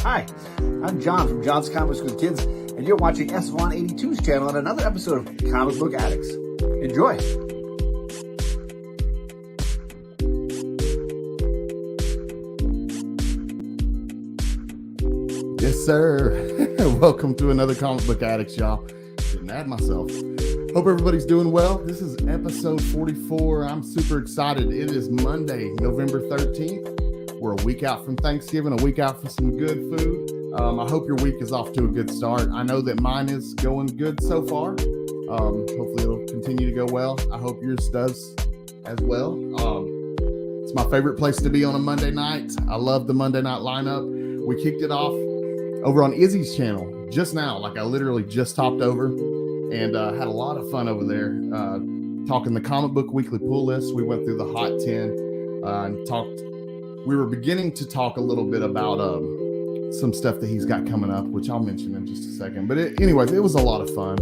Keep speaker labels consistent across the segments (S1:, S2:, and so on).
S1: Hi, I'm John from John's Comics with Kids, and you're watching S182's channel on another episode of Comic Book Addicts. Enjoy!
S2: Yes, sir. Welcome to another Comic Book Addicts, y'all. Didn't add myself. Hope everybody's doing well. This is episode 44. I'm super excited. It is Monday, November 13th. We're a week out from Thanksgiving, a week out for some good food. I hope your week is off to a good start. I know that mine is going good so far. Hopefully it'll continue to go well. I hope yours does as well. It's my favorite place to be on a Monday night. I love the Monday night lineup. We kicked it off over on Izzy's channel just now. Like I literally just hopped over and had a lot of fun over there talking the comic book weekly pull list. We went through the hot 10 and talked. We were beginning to talk a little bit about some stuff that he's got coming up, which I'll mention in just a second. But anyways, it was a lot of fun.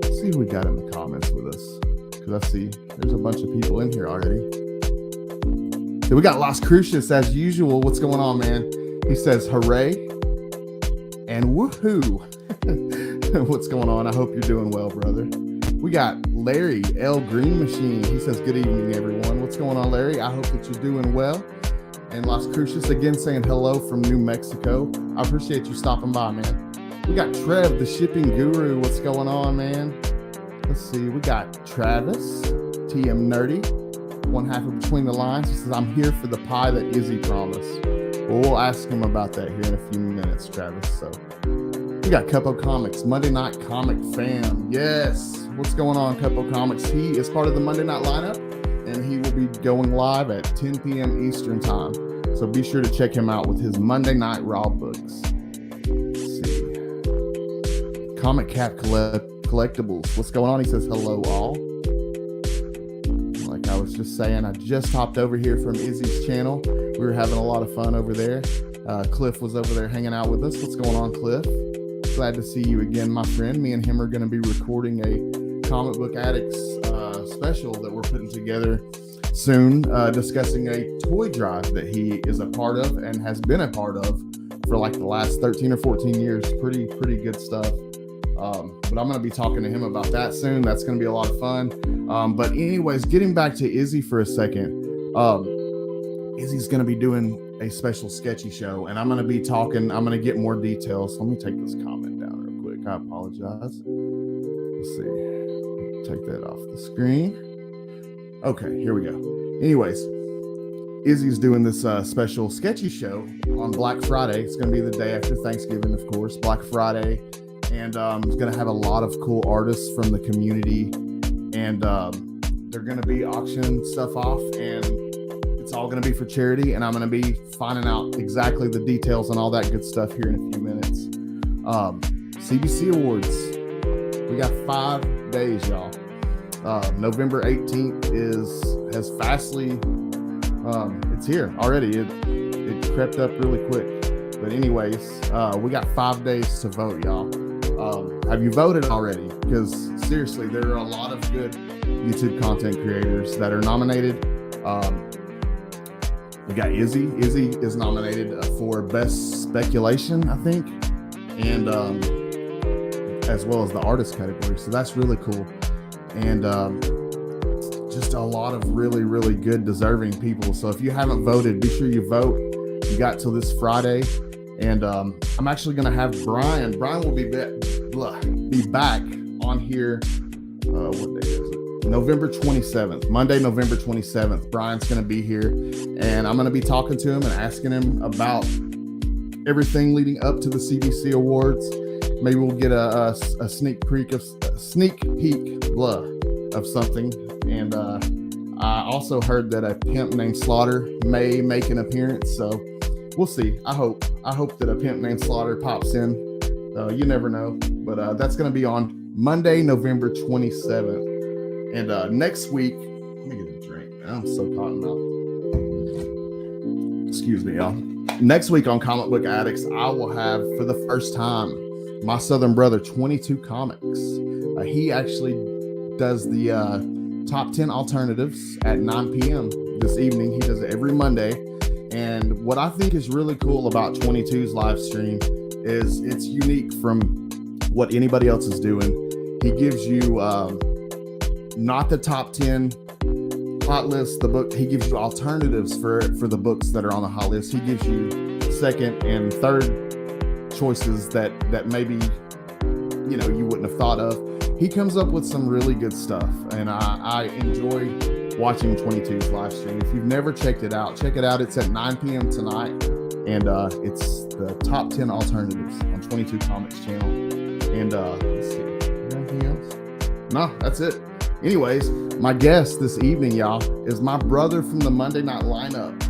S2: Let's see who we got in the comments with us, because I see there's a bunch of people in here already. So we got Las Cruces as usual. What's going on, man? He says hooray and woohoo. What's going on? I hope you're doing well, brother. We got Larry L Green Machine. He says good evening, everyone. What's going on, Larry? I hope that you're doing well. And Las Cruces again saying hello from New Mexico. I appreciate you stopping by, man. We got Trev, the shipping guru. What's going on, man? Let's see. We got Travis, TM Nerdy, one half of Between the Lines. He says, I'm here for the pie that Izzy promised. Well, we'll ask him about that here in a few minutes, Travis. So we got Cupo Comics, Monday Night Comic Fam. Yes. What's going on, Cupo Comics? He is part of the Monday Night lineup, and he will be going live at 10 p.m. Eastern time. So be sure to check him out with his Monday Night Raw books. Let's see. Comic Cat Collectibles. What's going on? He says, hello, all. Like I was just saying, I just hopped over here from Izzy's channel. We were having a lot of fun over there. Cliff was over there hanging out with us. What's going on, Cliff? Glad to see you again, my friend. Me and him are going to be recording a Comic Book Addicts special that we're putting together soon, discussing a toy drive that he is a part of and has been a part of for like the last 13 or 14 years. Pretty good stuff. But I'm going to be talking to him about that soon. That's going to be a lot of fun. But anyways, getting back to Izzy for a second. Izzy's going to be doing a special sketchy show, and I'm going to be talking. I'm going to get more details. Let me take this comment down real quick. I apologize. Let's see. Take that off the screen. Okay, here we go. Anyways, Izzy's doing this special sketchy show on Black Friday. It's going to be the day after Thanksgiving, of course, Black Friday. And it's going to have a lot of cool artists from the community. And they're going to be auctioning stuff off. And it's all going to be for charity. And I'm going to be finding out exactly the details and all that good stuff here in a few minutes. CBC Awards. We got 5 days, y'all. November 18th has fastly, it's here already. It crept up really quick. But anyways, we got 5 days to vote, y'all. Have you voted already? Because seriously, there are a lot of good YouTube content creators that are nominated. We got Izzy. Izzy is nominated for Best Speculation, I think, and as well as the artist category. So that's really cool. And just a lot of really good deserving people. So if you haven't voted, be sure you vote. You got till this Friday. And I'm actually going to have Brian. Brian will be back on here. What day is it? November 27th. Monday, November 27th. Brian's going to be here. And I'm going to be talking to him and asking him about everything leading up to the CBC Awards. Maybe we'll get a sneak peek of something. And I also heard that a pimp named Slaughter may make an appearance. So we'll see. I hope that a pimp named Slaughter pops in. You never know. But that's going to be on Monday, November 27th. And next week, let me get a drink. I'm so cotton mouth. Excuse me, y'all. Next week on Comic Book Addicts, I will have, for the first time, my Southern brother, 22 Comics. He actually does the top 10 alternatives at 9 p.m. this evening. He does it every Monday. And what I think is really cool about 22's live stream is it's unique from what anybody else is doing. He gives you not the top 10 hot list, the book. He gives you alternatives for the books that are on the hot list. He gives you second and third choices that maybe you wouldn't have thought of. He comes up with some really good stuff, and I enjoy watching 22's live stream. If you've never checked it out, check it out. It's at 9 p.m. tonight, and it's the top 10 alternatives on 22 Comics channel. And let's see, anything else? No, that's it. Anyways, my guest this evening, y'all, is my brother from the Monday Night Lineup.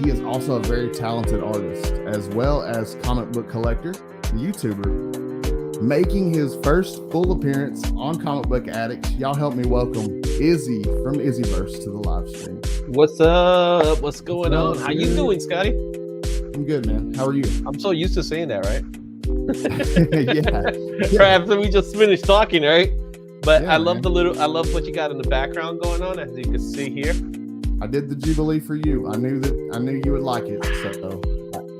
S2: He is also a very talented artist, as well as comic book collector and YouTuber, making his first full appearance on Comic Book Addicts. Y'all help me welcome Izzy from Izzyverse to the live stream.
S3: What's up? What's going on? How you doing, Scotty?
S2: I'm good, man. How are you?
S3: I'm so used to saying that, right?
S2: Yeah.
S3: Right after we just finished talking, right? But
S2: Yeah,
S3: I love
S2: man.
S3: I love what you got in the background going on, as you can see here.
S2: I did the Jubilee for you. I knew you would like it. So,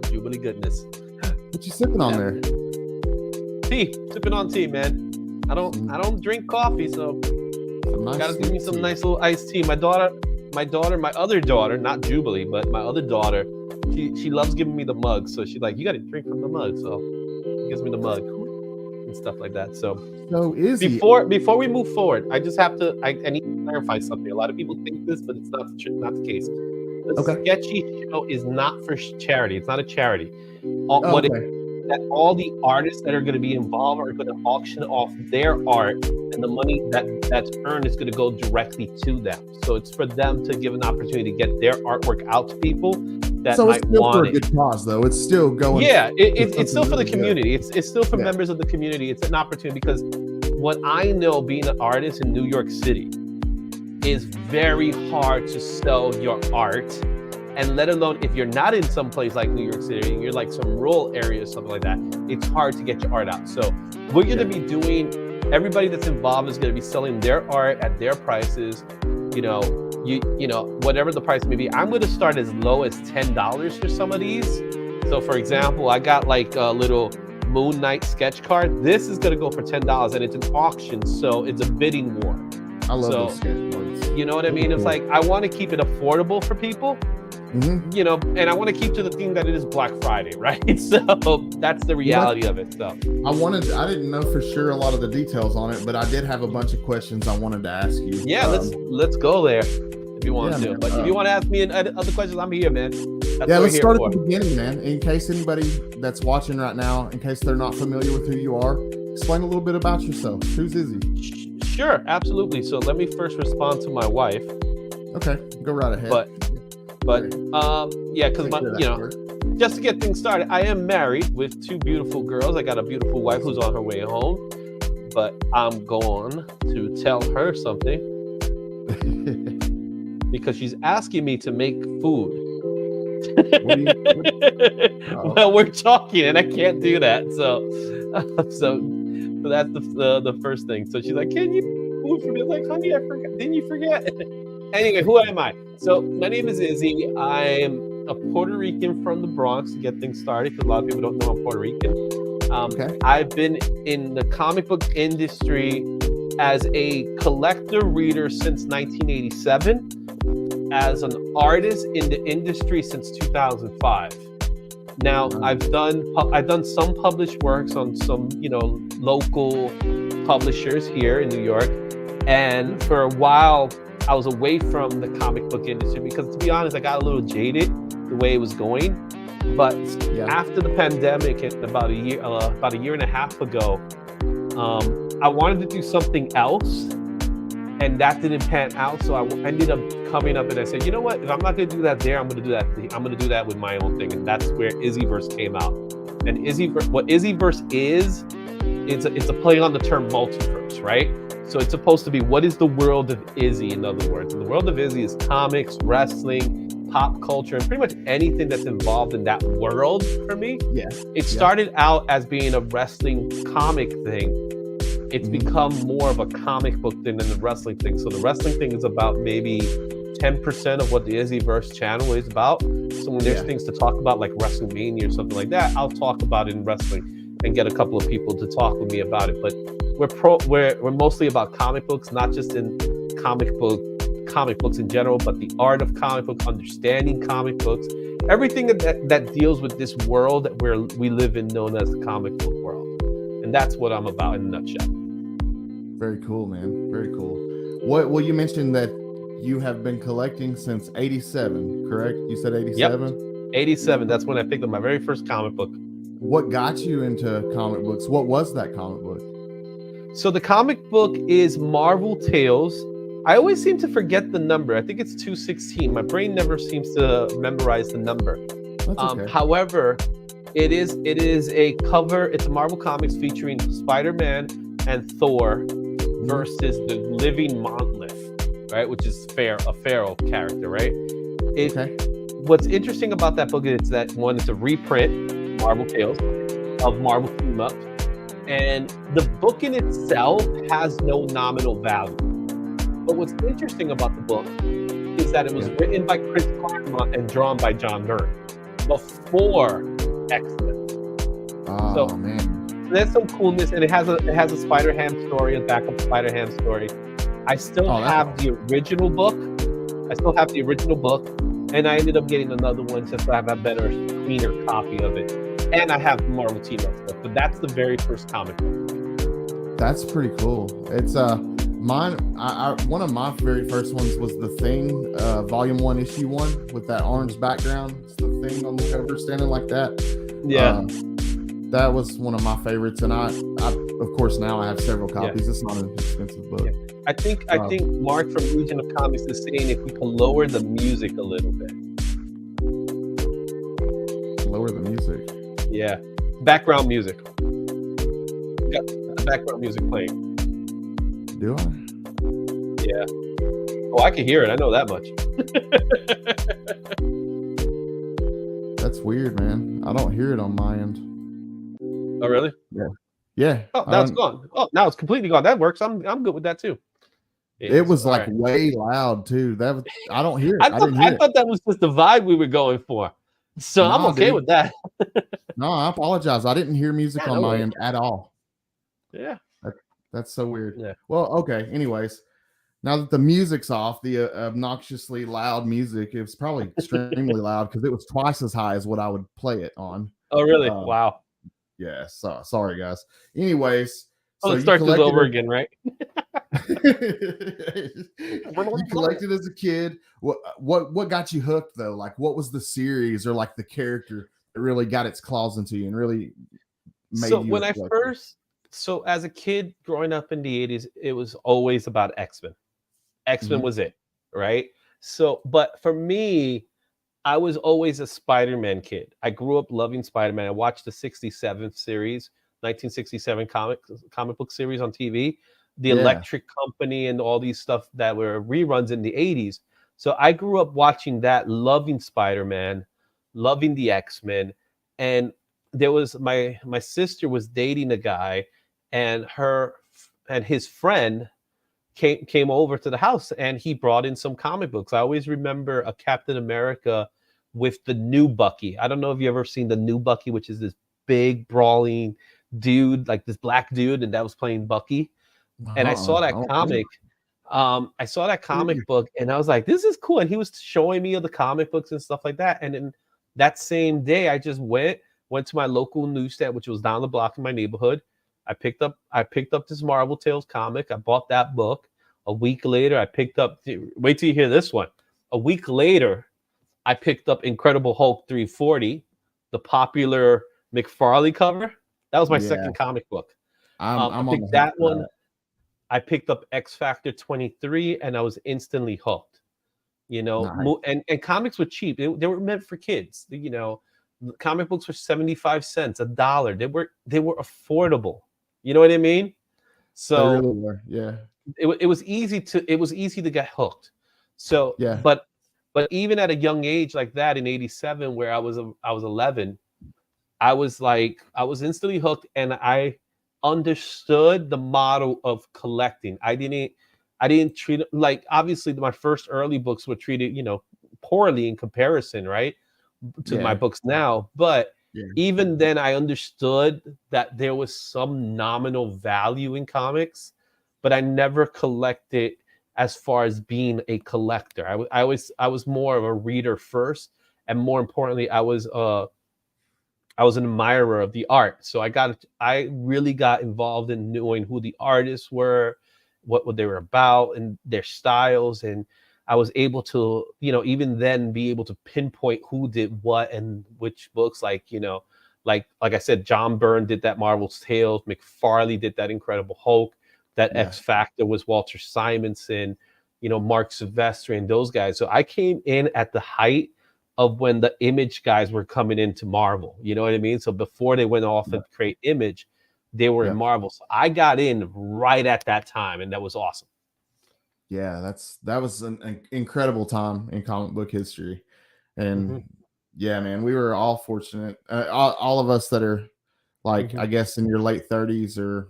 S3: Jubilee goodness.
S2: what you sipping on there?
S3: Tea, sipping on tea, man. I don't drink coffee, so gotta give me some nice little iced tea. My other daughter, not Jubilee, but my other daughter, she loves giving me the mug. So she's like, you gotta drink from the mug. So she gives me the mug and stuff like that. So
S2: Izzy,
S3: before we move forward, I just have to I need to clarify something. A lot of people think this, but it's not the case. The Sketchy show is not for charity. It's not a charity. That all the artists that are going to be involved are going to auction off their art, and the money that's earned is going to go directly to them. So it's for them to give an opportunity to get their artwork out to people that might want it.
S2: It's still for a good cause, though. It's still going.
S3: Yeah, it's still for the community. It's still for
S2: Yeah.
S3: members of the community. It's an opportunity because what I know, being an artist in New York City, is very hard to sell your art. And let alone if you're not in some place like New York City, you're like some rural area or something like that, it's hard to get your art out. So we're going to be doing, everybody that's involved is going to be selling their art at their prices, whatever the price may be. I'm going to start as low as $10 for some of these. So for example, I got like a little Moon Knight sketch card. This is going to go for $10 and it's an auction. So it's a bidding war.
S2: I love those sketch cards.
S3: You know what I mean? It's like, I want to keep it affordable for people.
S2: Mm-hmm.
S3: And I want to keep to the theme that it is Black Friday, right? So that's the reality of it. So
S2: I didn't know for sure a lot of the details on it, but I did have a bunch of questions I wanted to ask you.
S3: Yeah, let's go there if you want to.
S2: Man,
S3: But if you want to ask me other questions, I'm here, man.
S2: Let's start at the beginning, man. In case anybody that's watching right now, in case they're not familiar with who you are, explain a little bit about yourself. Who's Izzy?
S3: Sure, absolutely. So let me first respond to my wife.
S2: Okay, go right ahead.
S3: But because just to get things started, I am married with two beautiful girls. I got a beautiful wife who's on her way home, but I'm going to tell her something because she's asking me to make food. Well, we're talking and I can't do that. So that's the first thing. So she's like, can you make food for me? I'm like, honey, I forgot. Didn't you forget? Anyway, who am I? So my name is Izzy. I'm a Puerto Rican from the Bronx, to get things started, because a lot of people don't know I'm Puerto Rican. I've been in the comic book industry as a collector reader since 1987, as an artist in the industry since 2005. Now I've done some published works on some local publishers here in New York, and for a while I was away from the comic book industry because, to be honest, I got a little jaded the way it was going. But after the pandemic, about a year and a half ago, I wanted to do something else, and that didn't pan out. So I ended up coming up and I said, you know what? If I'm not going to do that there, I'm going to do that. I'm going to do that with my own thing, and that's where Izzyverse came out. And what Izzyverse is, it's a play on the term multiverse, right? So it's supposed to be, what is the world of Izzy, in other words? And the world of Izzy is comics, wrestling, pop culture, and pretty much anything that's involved in that world for me. Yeah. It started out as being a wrestling comic thing. It's become more of a comic book thing than the wrestling thing. So the wrestling thing is about maybe 10% of what the Izzyverse channel is about. So when there's things to talk about, like WrestleMania or something like that, I'll talk about it in wrestling and get a couple of people to talk with me about it. But we're mostly about comic books, not just in comic books in general, but the art of comic books, understanding comic books, everything that deals with this world that we live in, known as the comic book world. And that's what I'm about in a nutshell.
S2: Very cool, man. Very cool. Well, you mentioned that you have been collecting since 87, correct? You said 87?
S3: Yep. 87. That's when I picked up my very first comic book.
S2: What got you into comic books? What was that comic book?
S3: So the comic book is Marvel Tales. I always seem to forget the number. I think it's 216. My brain never seems to memorize the number.
S2: That's okay.
S3: However, it is a cover. It's a Marvel Comics featuring Spider-Man and Thor versus the living Monolith, right? Which is a Pharaoh character, right? What's interesting about that book is that one, it's a reprint, Marvel Tales, of Marvel Team Up, and the book in itself has no nominal value. But what's interesting about the book is that it was written by Chris Claremont and drawn by John Byrne before X-Men.
S2: Oh man,
S3: there's some coolness, and it has a Spider-Ham story, a backup Spider-Ham story. I still have the original book. And I ended up getting another one just to have a better, cleaner copy of it. And I have Marvel Team Up stuff, but that's the very first comic book.
S2: That's pretty cool. It's mine. One of my very first ones was The Thing, Volume 1, Issue 1, with that orange background. It's The Thing on the cover, standing like that.
S3: Yeah.
S2: That was one of my favorites, and I of course now I have several copies. It's not an expensive book.
S3: Yeah. I think Mark from Legion of Comics is saying if we can lower the music a little bit.
S2: Lower the music.
S3: Yeah, background music. Got the background music playing.
S2: Do I?
S3: Yeah. Oh, I can hear it. I know that much.
S2: That's weird, man. I don't hear it on my end.
S3: Oh, really?
S2: Yeah. Yeah.
S3: Oh, now it's gone. Oh, now it's completely gone. That works. I'm good with that too.
S2: It was like way loud too. I don't hear it. I
S3: thought that was just the vibe we were going for. So I'm okay with that.
S2: No, I apologize. I didn't hear music on my end at all.
S3: Yeah.
S2: That's so weird.
S3: Yeah.
S2: Well, okay. Anyways, now that the music's off, the obnoxiously loud music, it was probably extremely loud because it was twice as high as what I would play it on.
S3: Oh, really? Wow.
S2: Yeah. So sorry, guys. Anyways.
S3: So let's start this over again, right?
S2: You collected as a kid. What got you hooked though? Like, what was the series or like the character that really got its claws into you and really made you?
S3: When so as a kid growing up in the 80s, it was always about X-Men. X-Men was it, right? So, but for me, I was always a Spider-Man kid. I grew up loving Spider-Man. I watched the 67th series, 1967 comic book series on TV, the Electric Company and all these stuff that were reruns in the 80s. So I grew up watching that, loving Spider-Man, loving the X-Men. And there was my sister was dating a guy, and his friend came over to the house, and he brought in some comic books. I always remember a Captain America with the new Bucky. I don't know if you ever seen the new Bucky, which is this big brawling dude, like this black dude, and that was playing Bucky. And I saw that comic. I saw that comic book, and I was like, "This is cool." And he was showing me the comic books and stuff like that. And then that same day, I just went to my local newsstand, which was down the block in my neighborhood. I picked up this Marvel Tales comic. I bought that book. A week later, I picked up. Wait till you hear this one. A week later, I picked up Incredible Hulk 340, the popular McFarlane cover. That was my second comic book. I picked that one. I picked up X Factor 23, and I was instantly hooked. You know, and comics were cheap. They were meant for kids. You know, comic books were 75 cents, $1. They were affordable. You know what I mean? So
S2: they really were. Yeah.
S3: It was easy to get hooked. So
S2: yeah.
S3: But even at a young age like that in 87, where I was 11, I was instantly hooked, and I understood the model of collecting. I didn't treat it like, obviously my first early books were treated, poorly in comparison, right, to my
S2: Yeah.
S3: books now. But
S2: Yeah.
S3: even then, I understood that there was some nominal value in comics, but I never collected as far as being a collector. I was more of a reader first, and more importantly, I was an admirer of the art. So I really got involved in knowing who the artists were, what they were about, and their styles. And I was able to, even then be able to pinpoint who did what and which books. Like, like I said, John Byrne did that Marvel's Tales, McFarlane did that Incredible Hulk, that
S2: Yeah.
S3: X Factor was Walter Simonson, Mark Silvestri and those guys. So I came in at the height of when the Image guys were coming into Marvel. You know what I mean? So before they went off and create Image, they were in Marvel. So I got in right at that time, and that was awesome.
S2: Yeah, that was an incredible time in comic book history. And yeah, man, we were all fortunate. All of us that are like, I guess, in your late 30s or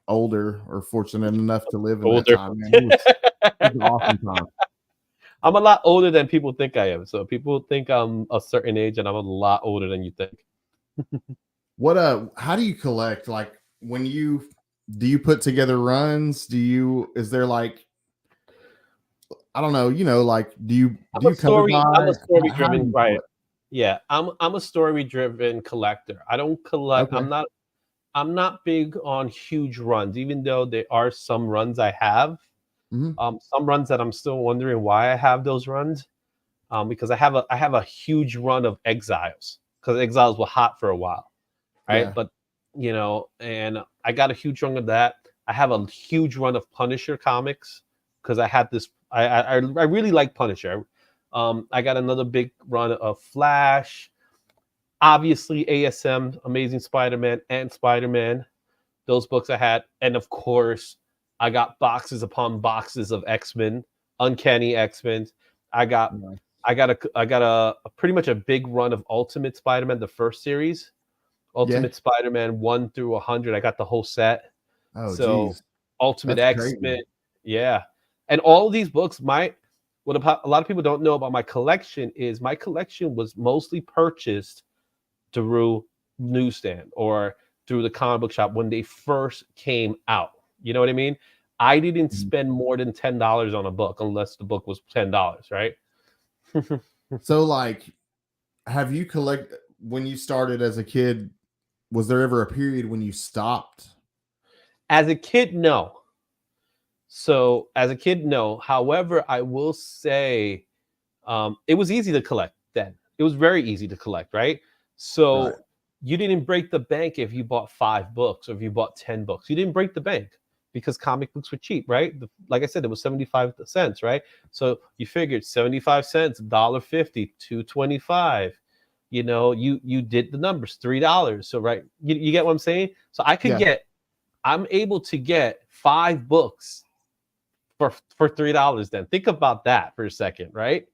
S2: older, are fortunate enough to live in that time, man. It was an awesome time.
S3: I'm a lot older than people think I am. So people think I'm a certain age, and I'm a lot older than you think.
S2: How do you collect? Like, do you put together runs? Is there like, I don't know, like, do you
S3: I'm a
S2: cover
S3: story driven, right?
S2: collect?
S3: Yeah, I'm a story driven collector. I don't collect.
S2: Okay.
S3: I'm not big on huge runs, even though there are some runs I have. Some runs that I'm still wondering why I have those runs. Because I have a huge run of Exiles, because Exiles were hot for a while, right?
S2: Yeah.
S3: But and I got a huge run of that. I have a huge run of Punisher comics, because I had this. I really like Punisher. I got another big run of Flash. Obviously, ASM, Amazing Spider-Man, and Spider-Man. Those books I had, and of course, I got boxes upon boxes of X-Men, Uncanny X-Men. I got a pretty much a big run of Ultimate Spider-Man, the first series, Ultimate Spider-Man 1 through 100. I got the whole set.
S2: Oh,
S3: So
S2: geez.
S3: Ultimate
S2: That's
S3: X-Men,
S2: crazy.
S3: yeah. And all of these books, what a lot of people don't know about my collection is my collection was mostly purchased through newsstand or through the comic book shop when they first came out. You know what I mean? I didn't spend more than $10 on a book unless the book was $10, right?
S2: So, like, when you started as a kid, was there ever a period when you stopped?
S3: As a kid, no. So as a kid, no. However, I will say it was easy to collect then. It was very easy to collect, right? So
S2: Right.
S3: you didn't break the bank if you bought 5 books or if you bought 10 books. You didn't break the bank because comic books were cheap, right? Like I said, it was 75 cents, right? So you figured 75 cents, $1.50, $2.25. You did the numbers, $3. So right, you get what I'm saying? So I'm able to get 5 books for $3 then. Think about that for a second, right?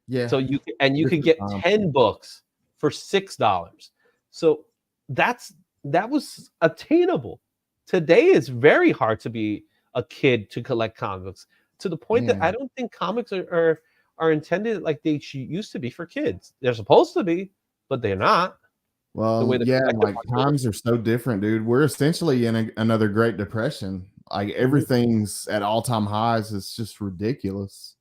S2: Yeah.
S3: So you could get 10 books for $6. So that was attainable. Today it's very hard to be a kid to collect comics, to the point that I don't think comics are intended like they used to be for kids. They're supposed to be, but they're not.
S2: Well, yeah, like, times are so different, dude. We're essentially in another Great Depression. Like, everything's at all-time highs. It's just ridiculous.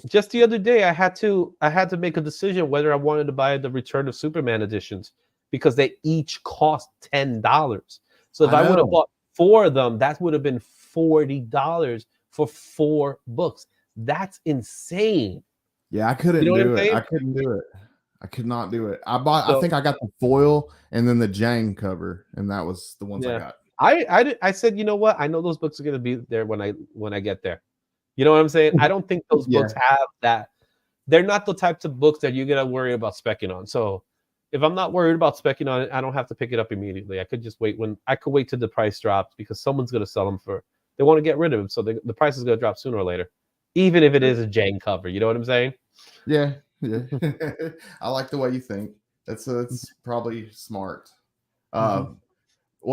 S3: Just the other day, I had to make a decision whether I wanted to buy the Return of Superman editions, because they each cost $10. So if I would have bought 4 of them, that would have been $40 for 4 books. That's insane.
S2: Yeah, I couldn't do it. I couldn't do it. I could not do it. I think I got the foil and then the Jang cover, and that was the ones I got.
S3: I said, you know what? I know those books are going to be there when I get there. You know what I'm saying? I don't think those books have that. They're not the types of books that you're going to worry about specking on. So if I'm not worried about specking on it, I don't have to pick it up immediately. I could just wait till the price drops, because someone's going to sell them they want to get rid of them. So the price is going to drop sooner or later, even if it is a Jang cover. You know what I'm saying?
S2: Yeah. Yeah. I like the way you think. That's probably smart. Well,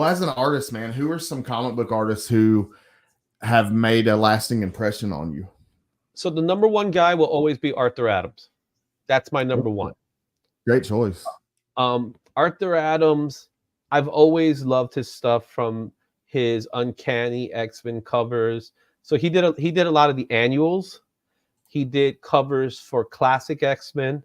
S2: as an artist, man, who are some comic book artists who have made a lasting impression on you?
S3: So the number one guy will always be Arthur Adams. That's my number one.
S2: Great choice.
S3: Arthur Adams, I've always loved his stuff from his Uncanny X-Men covers. So he did a lot of the annuals. He did covers for classic X-Men,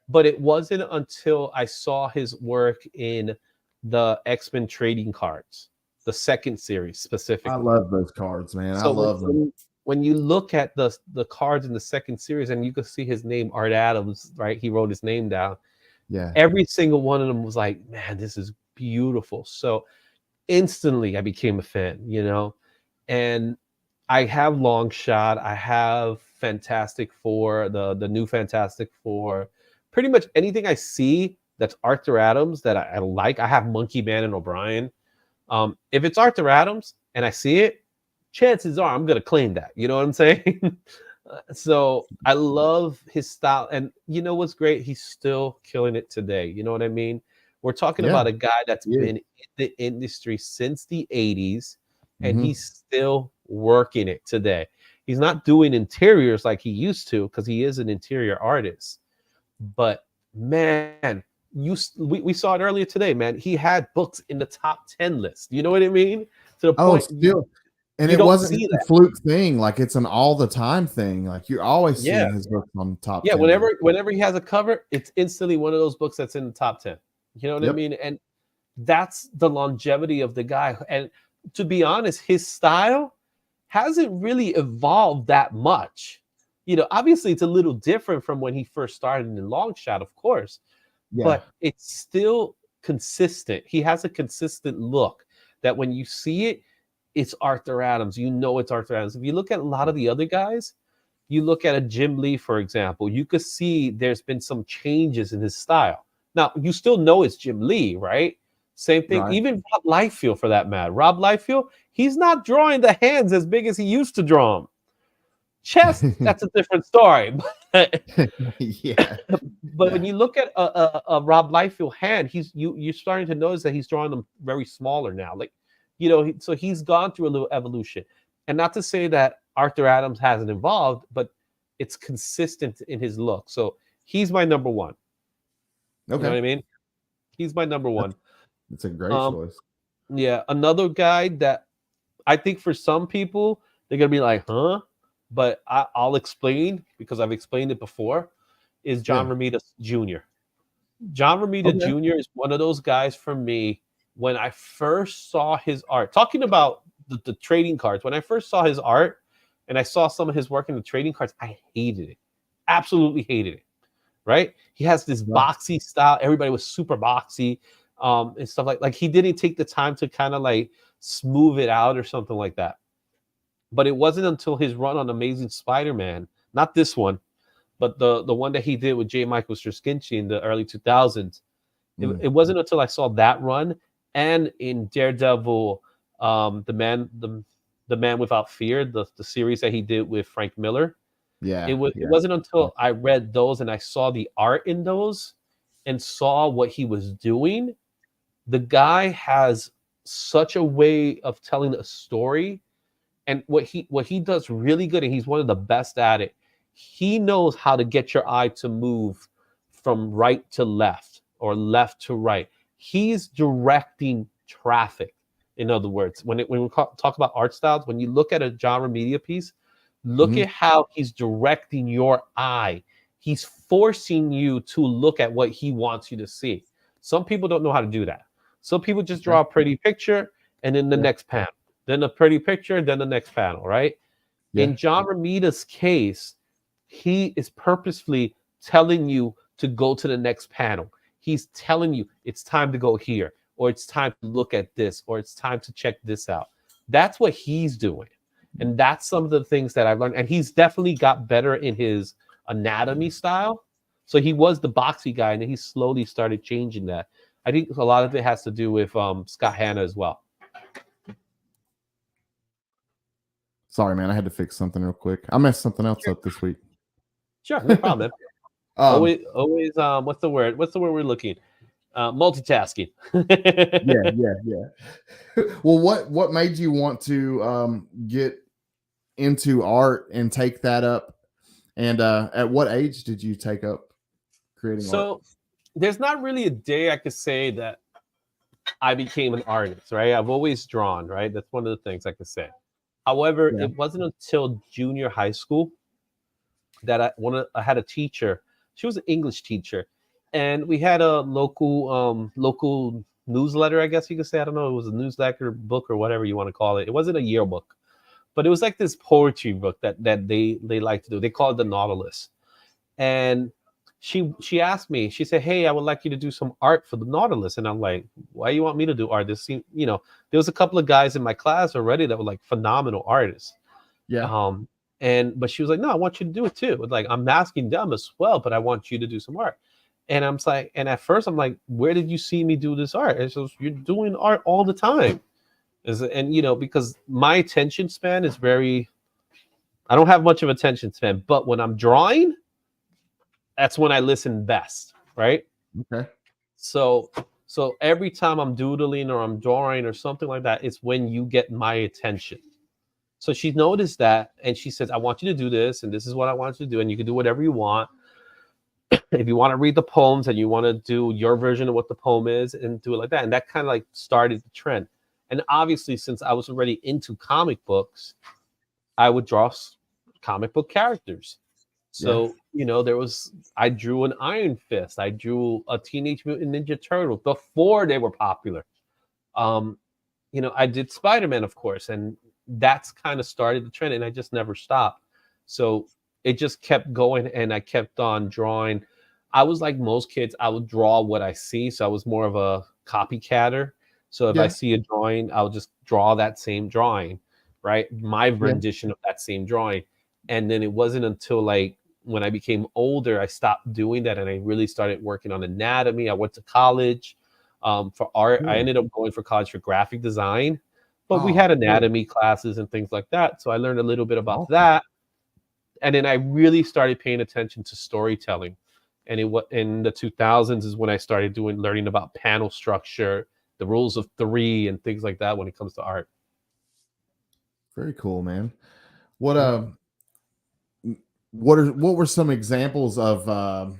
S3: but it wasn't until I saw his work in the X-Men trading cards, the second series specifically.
S2: I love those cards, man.
S3: So
S2: I love them.
S3: When you look at the cards in the second series and you can see his name, Art Adams, right? He wrote his name down.
S2: Yeah.
S3: Every single one of them was like, man, this is beautiful. So instantly I became a fan, and I have Longshot. I have Fantastic Four, the new Fantastic Four. Pretty much anything I see that's Arthur Adams that I like. I have Monkey Man and O'Brien. If it's Arthur Adams and I see it, chances are I'm going to claim that. You know what I'm saying? So I love his style. And you know what's great? He's still killing it today. You know what I mean? We're talking about a guy that's been in the industry since the 80s, and he's still working it today. He's not doing interiors like he used to because he is an interior artist. But man, we saw it earlier today, man. He had books in the top 10 list. You know what I mean? To the point.
S2: Still. And it wasn't a fluke thing. Like it's an all the time thing. Like you're always seeing his books on top 10.
S3: Whenever he has a cover, it's instantly one of those books that's in the top 10. You know what I mean? And that's the longevity of the guy. And to be honest, his style hasn't really evolved that much. Obviously it's a little different from when he first started in Longshot, of course. Yeah. But it's still consistent. He has a consistent look that when you see it, it's Arthur Adams. It's Arthur Adams. If you look at a lot of the other guys, you look at a Jim Lee, for example, you could see there's been some changes in his style. Now, you still know it's Jim Lee, right? Same thing. Right. Even Rob Liefeld, for that matter. Rob Liefeld, he's not drawing the hands as big as he used to draw them. Chest, that's a different story. But when you look at a Rob Liefeld hand, you're starting to notice that he's drawing them very smaller now. So he's gone through a little evolution. And not to say that Arthur Adams hasn't evolved, but it's consistent in his look. So he's my number one. Okay. You know what I mean? He's my number one.
S2: It's a great choice.
S3: Yeah. Another guy that I think for some people, they're going to be like, huh? But I'll explain because I've explained it before, is John Romita Jr. John Romita Jr. is one of those guys for me. When I first saw his art, talking about the trading cards, when I first saw his art and I saw some of his work in the trading cards, I hated it. Absolutely hated it. Right? He has this boxy style. Everybody was super boxy and stuff like he didn't take the time to kind of like smooth it out or something like that. But it wasn't until his run on Amazing Spider-Man, not this one, but the one that he did with J. Michael Straczynski in the early 2000s. It wasn't until I saw that run and in Daredevil, the Man Without Fear, the series that he did with Frank Miller. It wasn't until I read those and I saw the art in those and saw what he was doing. The guy has such a way of telling a story, and what he does really good, and he's one of the best at it. He knows how to get your eye to move from right to left or left to right. He's directing traffic. In other words, when we talk about art styles, when you look at a genre media piece, look at how he's directing your eye. He's forcing you to look at what he wants you to see. Some people don't know how to do that. Some people just draw a pretty picture and then the next panel, then a pretty picture, then the next panel, right? In John Romita's case, he is purposefully telling you to go to the next panel. He's telling you it's time to go here, or it's time to look at this, or it's time to check this out. That's what he's doing. And that's some of the things that I've learned. And he's definitely got better in his anatomy style. So he was the boxy guy, and then he slowly started changing that. I think a lot of it has to do with Scott Hanna as well.
S2: Sorry, man. I had to fix something real quick. I messed something else up this week.
S3: Sure, no problem. Always. What's the word? What's the word we're looking? Multitasking.
S2: Yeah. Well, what made you want to get into art and take that up? And at what age did you take up creating art?
S3: So there's not really a day I could say that I became an artist, right? I've always drawn, right? That's one of the things I could say. However,
S2: Yeah.
S3: it wasn't until junior high school that I had a teacher. She was an English teacher, and we had a local newsletter, I guess you could say. I don't know, it was a newsletter, book, or whatever you want to call it. It wasn't a yearbook, but it was like this poetry book that they like to do. They call it the Nautilus. And she asked me, she said, "Hey, I would like you to do some art for the Nautilus." And I'm like, "Why you want me to do art?" This seemed, there was a couple of guys in my class already that were like phenomenal artists.
S2: Yeah.
S3: But she was like, "No, I want you to do it too." Like, I'm asking them as well, but I want you to do some art. And I'm like, and at first I'm like, "Where did you see me do this art?" And she goes, "You're doing art all the time." Because my attention span is I don't have much of attention span, but when I'm drawing, that's when I listen best, right?
S2: Okay.
S3: So every time I'm doodling or I'm drawing or something like that, it's when you get my attention. So she noticed that, and she says, "I want you to do this, and this is what I want you to do, and you can do whatever you want. If you want to read the poems and you want to do your version of what the poem is, and do it like that." And that kind of like started the trend. And obviously, since I was already into comic books, I would draw comic book characters. So, I drew an Iron Fist. I drew a Teenage Mutant Ninja Turtle before they were popular. I did Spider-Man, of course, and that's kind of started the trend, and I just never stopped. So it just kept going, and I kept on drawing. I was like most kids, I would draw what I see. So I was more of a copycatter. So if I see a drawing, I'll just draw that same drawing, right? My rendition of that same drawing. And then it wasn't until like when I became older, I stopped doing that, and I really started working on anatomy. I went to college for art. I ended up going for college for graphic design, but we had anatomy classes and things like that. So I learned a little bit about that. And then I really started paying attention to storytelling. And in the 2000s is when I started learning about panel structure, the rules of three, and things like that when it comes to art.
S2: Very cool, man. What were some examples of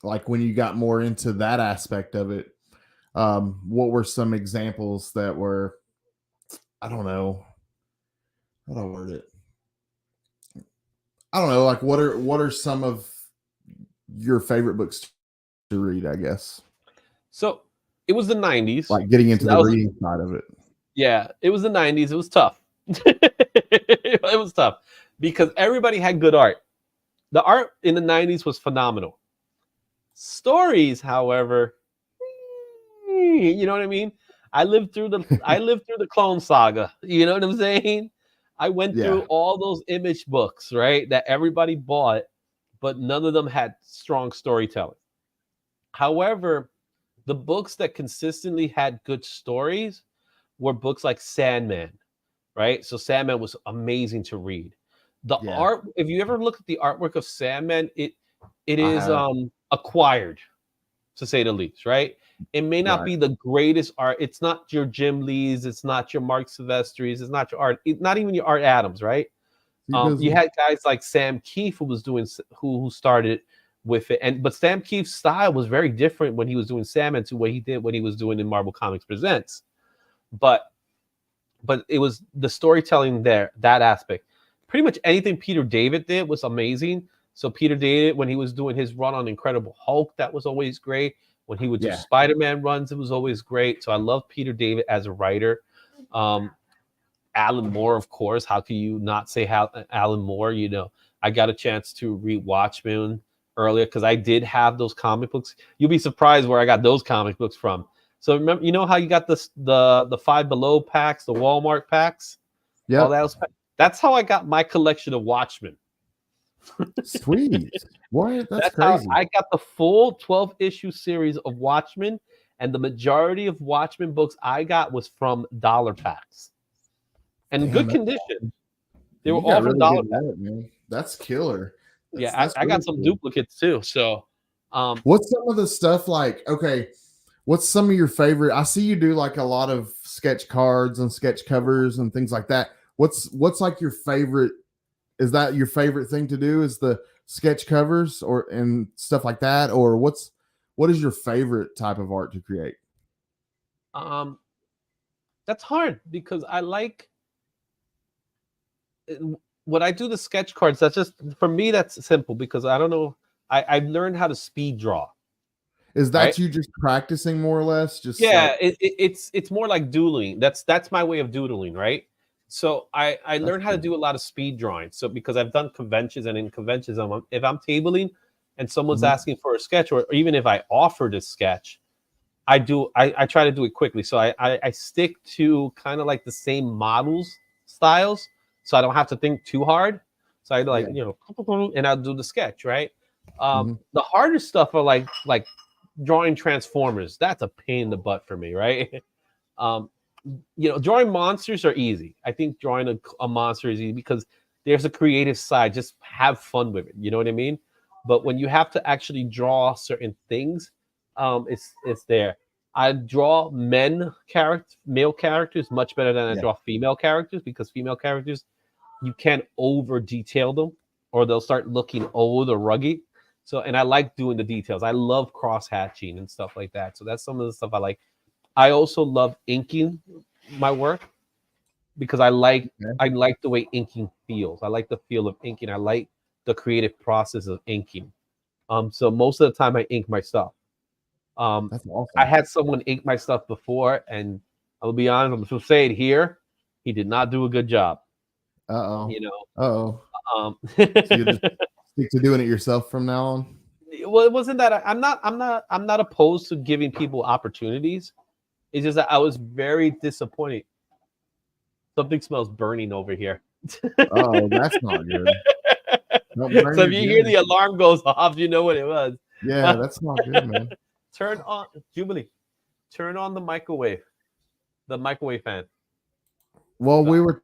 S2: like when you got more into that aspect of it? What were some examples that were, I don't know, how do I word it? I don't know, like what are some of your favorite books to read, I guess?
S3: So it was the 90s.
S2: Like getting into the reading side of it.
S3: Yeah, it was the 90s. It was tough. It was tough because everybody had good art. The art in the 90s was phenomenal. Stories, however, you know what I mean? I lived through the Clone Saga. You know what I'm saying? I went through all those Image books, right? That everybody bought, but none of them had strong storytelling. However, the books that consistently had good stories were books like Sandman, right? So Sandman was amazing to read. The art, if you ever look at the artwork of Sandman, it is acquired, to say the least, right? It may not be the greatest art. It's not your Jim Lees. It's not your Mark Silvestris. It's not your art. Not even your Art Adams, right? You had guys like Sam Keefe who started with it, but Sam Keefe's style was very different when he was doing Sandman to what he did when he was doing in Marvel Comics Presents. But it was the storytelling there, that aspect. Pretty much anything Peter David did was amazing. So Peter David, when he was doing his run on Incredible Hulk, that was always great. When he would do Spider-Man runs, it was always great. So I love Peter David as a writer. Alan Moore, of course. How can you not say Alan Moore? I got a chance to read Watchmen earlier because I did have those comic books. You'll be surprised where I got those comic books from. So remember, how you got the Five Below packs, the Walmart packs? Yeah. That's how I got my collection of Watchmen.
S2: Sweet. What? That's crazy.
S3: How I got the full 12-issue series of Watchmen, and the majority of Watchmen books I got was from dollar packs. And good condition. They were all from dollar packs.
S2: Man. That's killer.
S3: I got some duplicates too. So
S2: what's some of the stuff like, okay, What's some of your favorite? I see you do like a lot of sketch cards and sketch covers and things like that. What's like your favorite? Is that your favorite thing to do? Is the sketch covers or and stuff like that, or what is your favorite type of art to create?
S3: That's hard because I like when I do the sketch cards. That's just for me. That's simple because I don't know. I've learned how to speed draw.
S2: Is that
S3: Right?
S2: you just practicing more or less? Just
S3: Yeah,
S2: like
S3: it's more like doodling. That's my way of doodling, right? So I
S2: that's
S3: learned how to
S2: cool.
S3: do a lot of speed drawing. So because I've done conventions, and in conventions, if I'm tabling and someone's
S2: Mhm.
S3: asking for a sketch, or even if I offered a sketch, I try to do it quickly. So I stick to kind of like the same models styles, so I don't have to think too hard. So I like,
S2: Yeah.
S3: and I'll do the sketch, right?
S2: Mhm.
S3: The harder stuff are like drawing transformers. That's a pain in the butt for me, right? um, drawing monsters are easy. I think drawing a monster is easy because there's a creative side. Just have fun with it. You know what I mean? But when you have to actually draw certain things, it's there. I draw male characters much better than I
S2: Yeah.
S3: draw female characters because female characters you can't over detail them or they'll start looking old or ruggy. So, and I like doing the details. I love cross hatching and stuff like that. So that's some of the stuff I like. I also love inking my work because
S2: Okay.
S3: I like the way inking feels. I like the feel of inking. I like the creative process of inking. So most of the time I ink my stuff. Um,
S2: That's
S3: I
S2: awesome.
S3: had someone ink my stuff before, and I'll be honest, I'm supposed to say it here. He did not do a good job.
S2: Uh-oh.
S3: You know,
S2: Uh-oh.
S3: um,
S2: So you just stick to doing it yourself from now on?
S3: well, it wasn't that I'm not opposed to giving people opportunities. It's just that I was very disappointed. Something smells burning over here.
S2: Oh, that's not good. Don't burn
S3: So
S2: your
S3: if you hear
S2: good.
S3: the alarm goes off, you know what it was.
S2: Yeah, that's not good, man.
S3: Turn on Jubilee. Turn on the microwave fan.
S2: Well, we were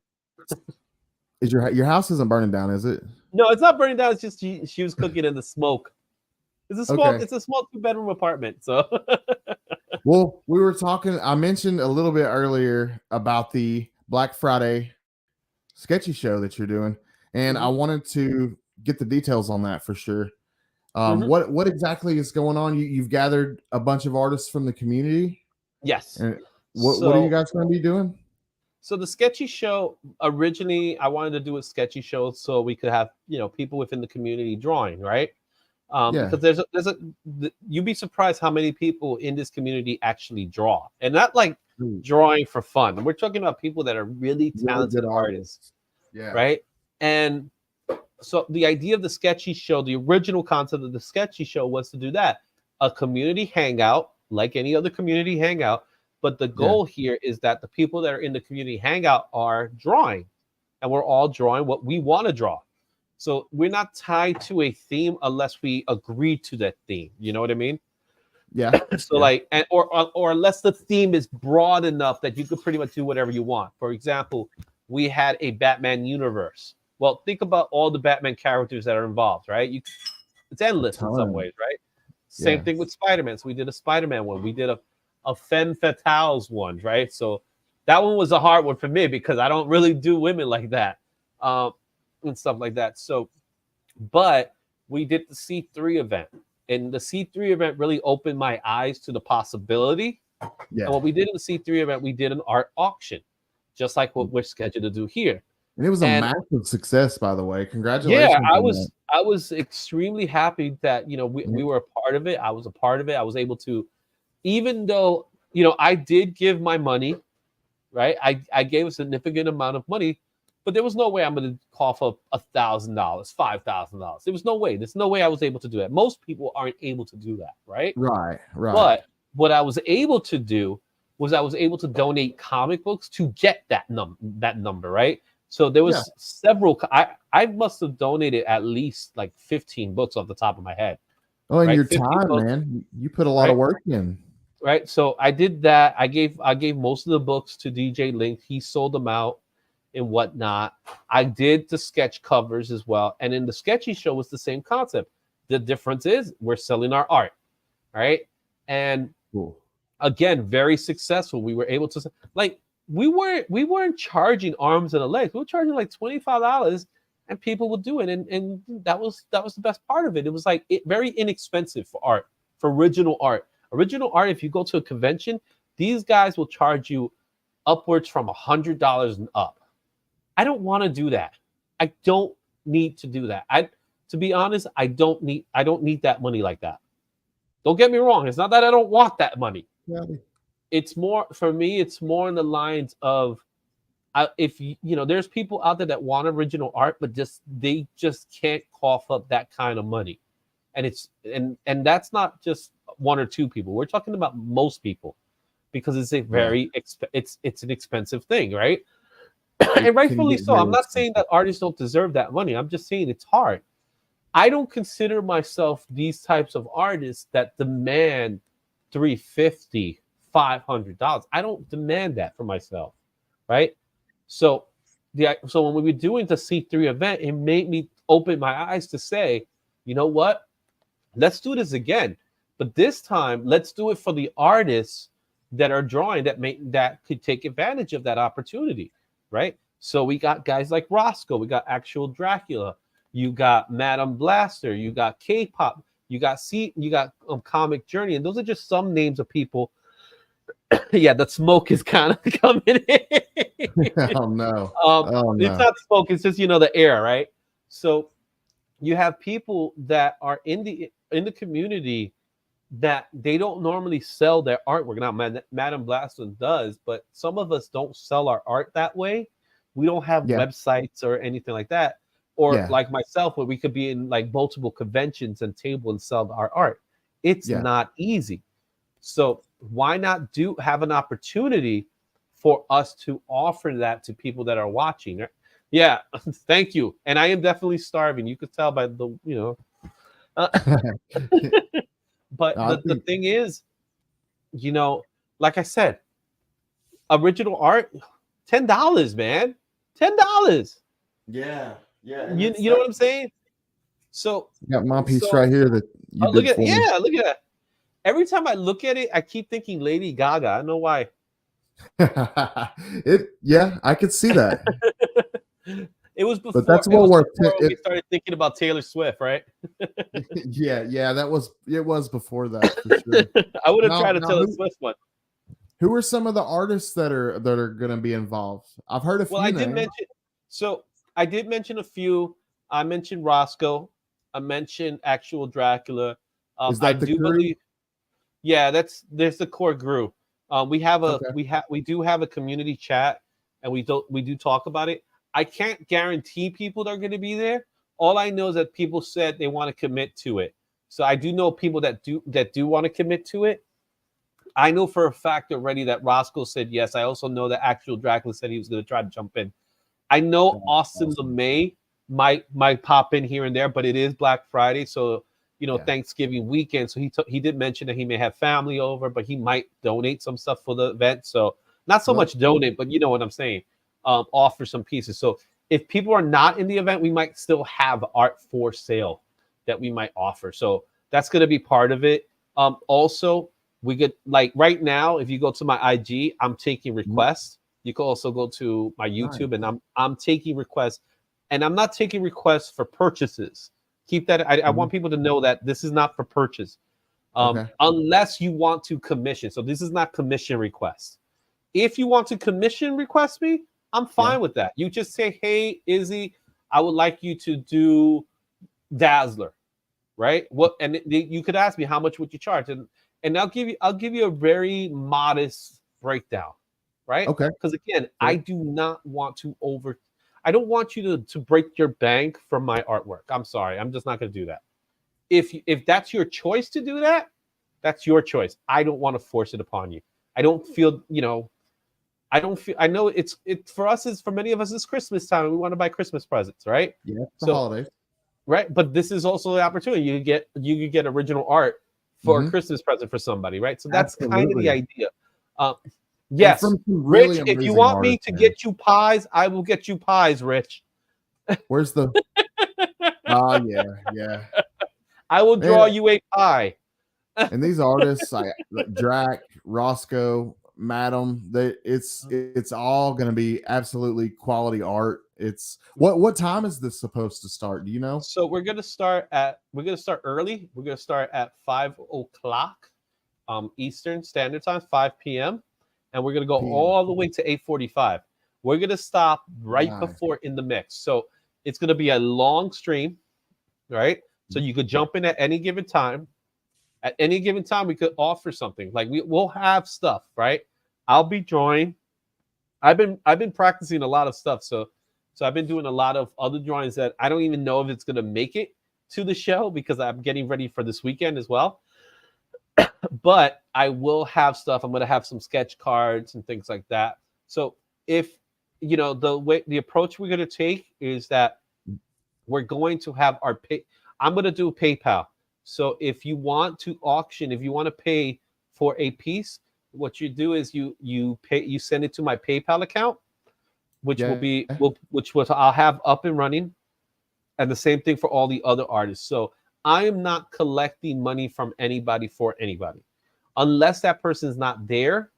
S2: is your house isn't burning down, is it?
S3: No, it's not burning down. It's just she was cooking in the smoke.
S2: Okay.
S3: It's a small 2-bedroom apartment. So
S2: Well, we were talking, I mentioned a little bit earlier about the Black Friday sketchy show that you're doing, and I
S3: Mhm,
S2: wanted to get the details on that for sure.
S3: mhm.
S2: What exactly is going on? You've gathered a bunch of artists from the community,
S3: Yes.
S2: and what are you
S3: So
S2: guys going to be doing?
S3: so the sketchy show originally I wanted to do a sketchy show so we could have people within the community drawing, right?
S2: Yeah.
S3: Because you'd be surprised how many people in this community actually draw, and not like
S2: Ooh,
S3: drawing for fun. We're talking about people that are really
S2: really
S3: talented
S2: good
S3: artists,
S2: artists. Yeah.
S3: right? And so the idea of the sketchy show, the original concept of the sketchy show was to do that, a community hangout like any other community hangout. But the
S2: Yeah.
S3: goal here is that the people that are in the community hangout are drawing, and we're all drawing what we want to draw. So we're not tied to a theme unless we agree to that theme. You know what I mean?
S2: Yeah.
S3: So
S2: Yeah.
S3: like, and or unless the theme is broad enough that you could pretty much do whatever you want. For example, we had a Batman universe. Well, think about all the Batman characters that are involved, right? It's
S2: A
S3: endless in some
S2: ton.
S3: ways, right? Same
S2: Yeah.
S3: thing with Spider-Man. So we did a Spider-Man one. We did a femme fatales one, right? So that one was a hard one for me because I don't really do women like that, um, and stuff like that. So, but we did the C3 event, and the C3 event really opened my eyes to the possibility. And
S2: Yeah.
S3: what we did in the C3 event, we did an art auction, just like what we're scheduled to do here.
S2: And it was a
S3: And
S2: massive success, by the way.
S3: yeah,
S2: Congratulations on that.
S3: I was extremely happy that we
S2: Mhm.
S3: were a part of it. I was a part of it. I was able to, even though I did give my money, right? I gave a significant amount of money, but there was no way I'm going to call for $1,000, $5,000. There was no way. There's no way I was able to do that. Most people aren't able to do that, right?
S2: Right. Right.
S3: But what I was able to do was I was able to donate comic books to get that number, right? So there
S2: Yeah.
S3: was several. I must have donated at least like 15 books off the top of my head,
S2: Oh, and
S3: right?
S2: your
S3: 15
S2: time,
S3: books,
S2: man. You put a lot of
S3: right?
S2: work in.
S3: Right. So I did that. I gave most of the books to DJ Link. He sold them out and whatnot. I did the sketch covers as well. And in the sketchy show was the same concept. The difference is we're selling our art, right? And
S2: Cool.
S3: again, very successful. We were able to, like, we weren't charging arms and a leg. We were charging like $25, and people would do it, and that was the best part of it. It was like very inexpensive for art, for original art. Original art, if you go to a convention, these guys will charge you upwards from $100 and up. I don't want to do that. I don't need to do that. To be honest, I don't need that money like that. Don't get me wrong. It's not that I don't want that money.
S2: Yeah.
S3: It's more, for me, it's more in the lines of, if you know, there's people out there that want original art, but they just can't cough up that kind of money. And and that's not just one or two people. We're talking about most people, because it's a very it's an expensive thing, right? And rightfully so. I'm not saying that artists don't deserve that money. I'm just saying it's hard. I don't consider myself these types of artists that demand $350, $500. I don't demand that for myself, right? So when we were doing the C3 event, it made me open my eyes to say, you know what? Let's do this again, but this time let's do it for the artists that are drawing that could take advantage of that opportunity, right? So we got guys like Roscoe, we got Actual Dracula, you got Madame Blaster, you got K-pop, you got Comic Journey, and those are just some names of people. Yeah, the smoke is kind of coming in.
S2: Oh no!
S3: It's not smoke; it's just, the air, right? So you have people that are in the community that they don't normally sell their artwork. Now, Madame Blaster does, but some of us don't sell our art that way. We don't have websites or anything like that. Or like myself, where we could be in like multiple conventions and table and sell our art. It's not easy. So why not have an opportunity for us to offer that to people that are watching? Yeah, thank you. And I am definitely starving. You could tell by the, but the thing is, like I said, original art, $10, man, $10.
S2: Yeah.
S3: You know what I'm saying? So
S2: I got my piece right here that you
S3: look
S2: did
S3: at
S2: for me.
S3: look at that. Every time I look at it, I keep thinking Lady Gaga. I don't know why.
S2: I could see that.
S3: It was before,
S2: but that's well worth
S3: it. We started thinking about Taylor Swift, right?
S2: yeah, it was before that, for sure.
S3: I would have tried a Taylor Swift one.
S2: Who are some of the artists that are going to be involved? I've heard a few.
S3: Well, I did mention a few. I mentioned Roscoe. I mentioned Actual Dracula.
S2: Is that the crew?
S3: Yeah, there's the core group. We do have a community chat, and we do talk about it. I can't guarantee people that are going to be there. All I know is that people said they want to commit to it. So I do know people that do want to commit to it. I know for a fact already that Roscoe said yes. I also know that Actual Dracula said he was going to try to jump in. I know Austin LeMay might pop in here and there, but it is Black Friday, so Thanksgiving weekend. So he did mention that he may have family over, but he might donate some stuff for the event. So not so much donate, but you know what I'm saying. Offer some pieces. So if people are not in the event, we might still have art for sale that we might offer. So that's going to be part of it. Also, we get, like, right now, if you go to my IG, I'm taking requests. You can also go to my YouTube, and I'm taking requests, and I'm not taking requests for purchases. Keep that. I want people to know that this is not for purchase, unless you want to commission. So this is not commission requests. If you want to commission request me, I'm fine with that. You just say, "Hey, Izzy, I would like you to do Dazzler," right? And you could ask me, how much would you charge, and I'll give you a very modest breakdown, right? Okay. Because again, I do not want to I don't want you to break your bank from my artwork. I'm sorry. I'm just not going to do that. If that's your choice to do that, that's your choice. I don't want to force it upon you. I don't feel, I know for us, for many of us, it's Christmas time. We want to buy Christmas presents, right? Yeah, it's the holidays. Right. But this is also the opportunity. You could get original art for a Christmas present for somebody, right? So that's kind of the idea. Yes, Rich, if you want me to get you pies, I will get you pies, Rich.
S2: Where's the... yeah.
S3: I will draw you a pie.
S2: And these artists, like Drac, Roscoe, Madam, it's all going to be absolutely quality art. It's what time is this supposed to start? Do you know?
S3: So we're gonna start early. We're gonna start at 5 o'clock Eastern Standard Time, 5 p.m., and we're gonna go all the way to 8:45. We're gonna stop right before in the mix. So it's gonna be a long stream, right? So you could jump in at any given time. At any given time, we could offer something. Like we'll have stuff, right? I'll be drawing. I've been practicing a lot of stuff. So I've been doing a lot of other drawings that I don't even know if it's gonna make it to the show because I'm getting ready for this weekend as well. But I will have stuff. I'm gonna have some sketch cards and things like that. So if the approach we're gonna take is that we're going to have our pay. I'm gonna do PayPal. So if you want to auction, if you want to pay for a piece, what you do is you send it to my PayPal account, which I'll have up and running, and the same thing for all the other artists. So I am not collecting money from anybody for anybody, unless that person's not there.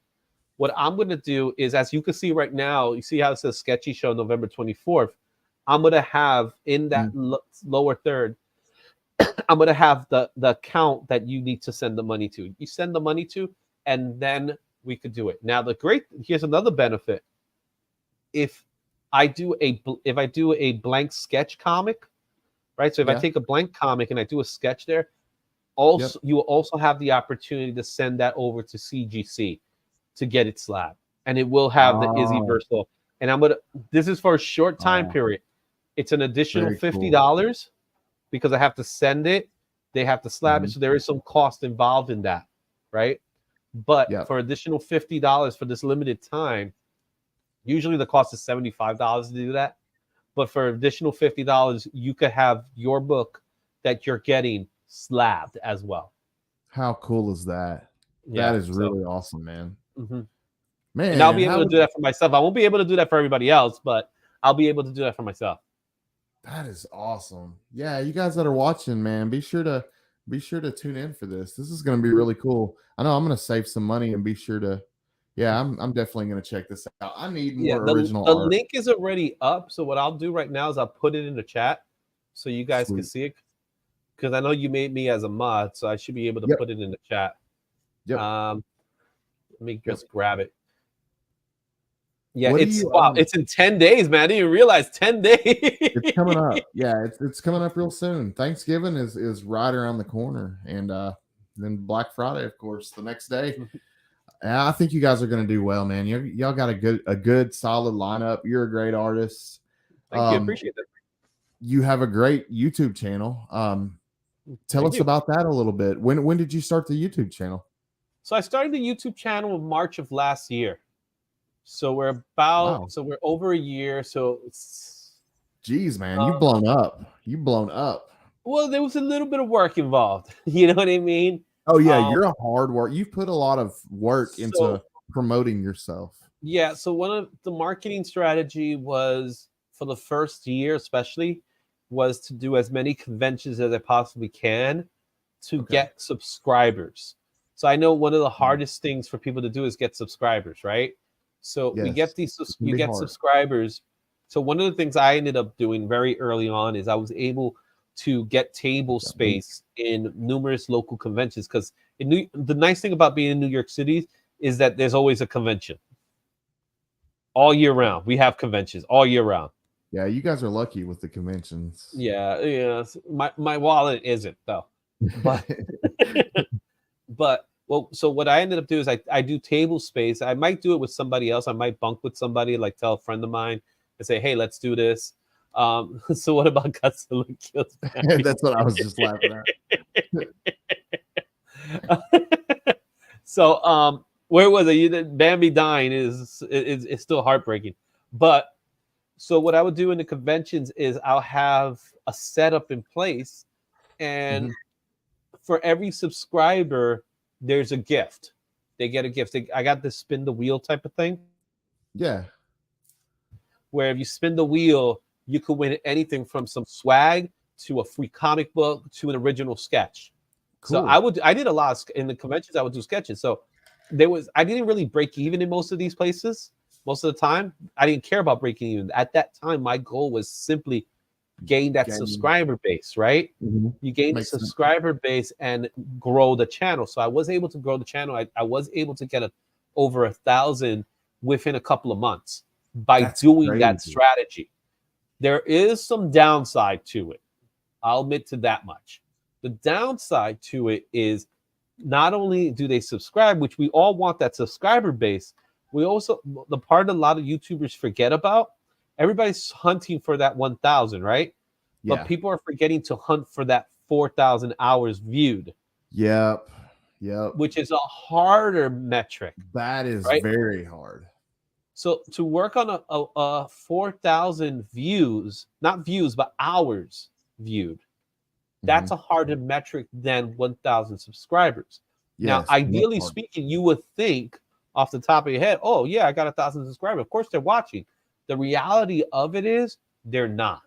S3: What I'm going to do is, as you can see right now, you see how it says Sketchy Show November 24th. I'm going to have in that lower third, I'm going to have the account that you need to send the money to. You send the money to, and then we could do it. Now, here's another benefit. If I do a blank sketch comic, right? So if I take a blank comic and I do a sketch there, also you will also have the opportunity to send that over to CGC to get it slabbed, and it will have the Izzyverse. And this is for a short time period. It's an additional $50 because I have to send it. They have to slab it, so there is some cost involved in that, right? But for additional $50 for this limited time, usually the cost is $75 to do that. But for additional $50, you could have your book that you're getting slabbed as well.
S2: How cool is that? That is really awesome, man. Man,
S3: and I'll be able to do that for myself. I won't be able to do that for everybody else, but I'll be able to do that for myself.
S2: That is awesome. Yeah, you guys that are watching, man, be sure to tune in for this. This is going to be really cool. I know I'm going to save some money and be sure to. Yeah, I'm definitely going to check this out. I need more original art.
S3: The link is already up. So what I'll do right now is I'll put it in the chat so you guys can see it. Because I know you made me as a mod, so I should be able to put it in the chat. Let me just grab it. Yeah, it's in 10 days, man. I didn't even realize 10 days.
S2: It's coming up. Yeah, it's coming up real soon. Thanksgiving is right around the corner. And then Black Friday, of course, the next day. I think you guys are going to do well, man. Y'all got a good solid lineup. You're a great artist.
S3: Thank you. Appreciate that.
S2: You have a great YouTube channel. Tell us about that a little bit. When did you start the YouTube channel?
S3: So I started the YouTube channel in March of last year. So we're over a year. So
S2: geez, man, you've blown up.
S3: Well, there was a little bit of work involved. You know what I mean?
S2: Oh yeah, you're a hard work. You've put a lot of work into promoting yourself.
S3: Yeah. So one of the marketing strategy was, for the first year especially, was to do as many conventions as I possibly can to get subscribers. So I know one of the hardest things for people to do is get subscribers, right? So we get subscribers. So one of the things I ended up doing very early on is I was able to get table space in numerous local conventions, because the nice thing about being in New York City is that there's always a convention all year round. We have conventions all year round.
S2: Yeah, you guys are lucky with the conventions.
S3: Yeah. My wallet isn't though, but so what I ended up doing is I do table space. I might do it with somebody else. I might bunk with somebody, like tell a friend of mine and say, hey, let's do this. So what about Godzilla Kills Bambi?
S2: That's what I was just laughing
S3: at. So where was it? Bambi dying is still heartbreaking. But so what I would do in the conventions is I'll have a setup in place, and for every subscriber, there's a gift. They get a gift. I got this spin the wheel type of thing.
S2: Yeah.
S3: Where if you spin the wheel, you could win anything from some swag to a free comic book to an original sketch. So
S2: Cool.
S3: I did a lot in the conventions. I would do sketches. So I didn't really break even in most of these places. Most of the time, I didn't care about breaking even. At that time, my goal was simply gain that
S2: Game.
S3: subscriber base, right?
S2: Mhm.
S3: You gain the
S2: Makes sense.
S3: subscriber base and grow the channel. So I was able to grow the channel. I was able to get over 1,000 within a couple of months by
S2: That's
S3: doing that
S2: crazy.
S3: strategy. There is some downside to it. I'll admit to that much. The downside to it is not only do they subscribe, which we all want that subscriber base, we also, the part a lot of YouTubers forget about, everybody's hunting for that 1,000, right? But
S2: Yeah.
S3: people are forgetting to hunt for that 4,000 hours viewed,
S2: Yep. Yep.
S3: which is a harder metric,
S2: That is
S3: right?
S2: very hard.
S3: So to work on a 4,000 views, not views, but hours viewed, that's
S2: Mhm.
S3: a harder metric than 1,000 subscribers. Now,
S2: Yes. Much
S3: ideally
S2: harder.
S3: speaking, you would think off the top of your head, oh, yeah, I got 1,000 subscribers. Of course, they're watching. The reality of it is they're not.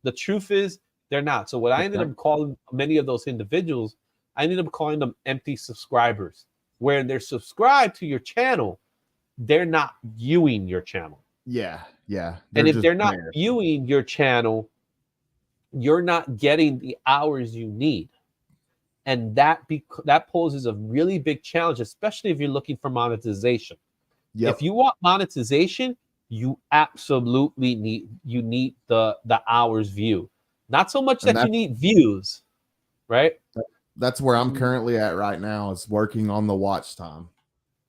S3: The truth is they're not. So what I ended
S2: Okay.
S3: up calling many of those individuals, I ended up calling them empty subscribers, where they're subscribed to your channel, they're not viewing your channel.
S2: Yeah. Yeah. They're
S3: And if
S2: just
S3: they're not
S2: there.
S3: viewing your channel, you're not getting the hours you need. And that poses a really big challenge, especially if you're looking for monetization.
S2: Yep.
S3: If you want monetization, you absolutely need the hours view. Not so much
S2: And
S3: that you need views, right?
S2: that's where I'm currently at right now, is working on the watch time.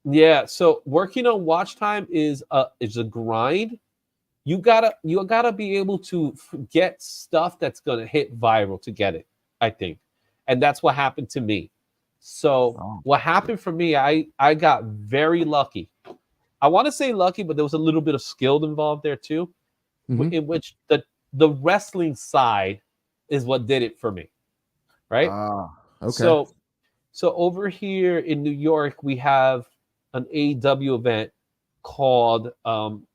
S3: Yeah. So working on watch time is a grind. You gotta be able to get stuff that's gonna hit viral to get it, I think, and that's what happened to me. So
S2: Oh.
S3: what happened for me, I got very lucky. I want to say lucky, but there was a little bit of skill involved there too,
S2: Mhm.
S3: in which the wrestling side is what did it for me, right?
S2: Okay.
S3: So over here in New York, we have an AEW event called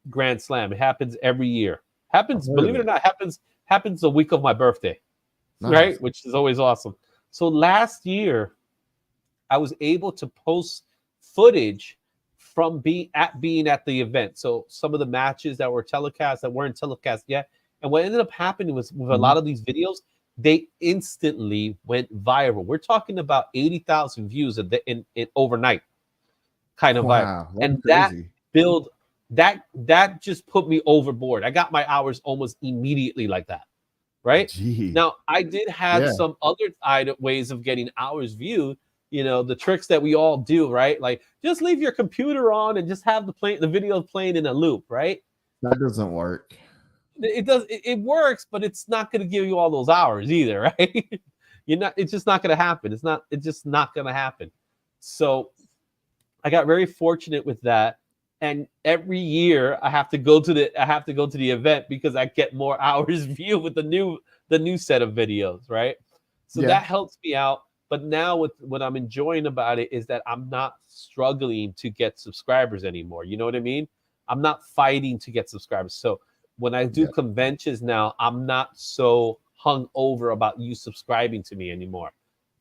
S3: Grand Slam. It happens every year.
S2: I've
S3: Happens,
S2: heard
S3: believe
S2: of
S3: it or
S2: it.
S3: not, happens the week of my birthday,
S2: Nice.
S3: right? Which is always awesome. So last year, I was able to post footage from being at the event. So some of the matches that were telecast that weren't telecast yet. And what ended up happening was with a lot of these videos, they instantly went viral. We're talking about 80,000 views in overnight, kind of viral.
S2: Wow. That's
S3: And
S2: crazy.
S3: that just put me overboard. I got my hours almost immediately like that, right?
S2: Gee.
S3: Now I did have
S2: Yeah.
S3: some other ways of getting hours viewed. The tricks that we all do, right? Like just leave your computer on and just have the video playing in a loop, right?
S2: That doesn't work.
S3: It works, but it's not going to give you all those hours either, right? It's just not going to happen. It's just not going to happen. So I got very fortunate with that. And every year I have to go to the event because I get more hours view with the new set of videos, right? So
S2: Yeah.
S3: that helps me out. But now what I'm enjoying about it is that I'm not struggling to get subscribers anymore. You know what I mean? I'm not fighting to get subscribers. So when I do
S2: Yeah.
S3: conventions now, I'm not so hung over about you subscribing to me anymore.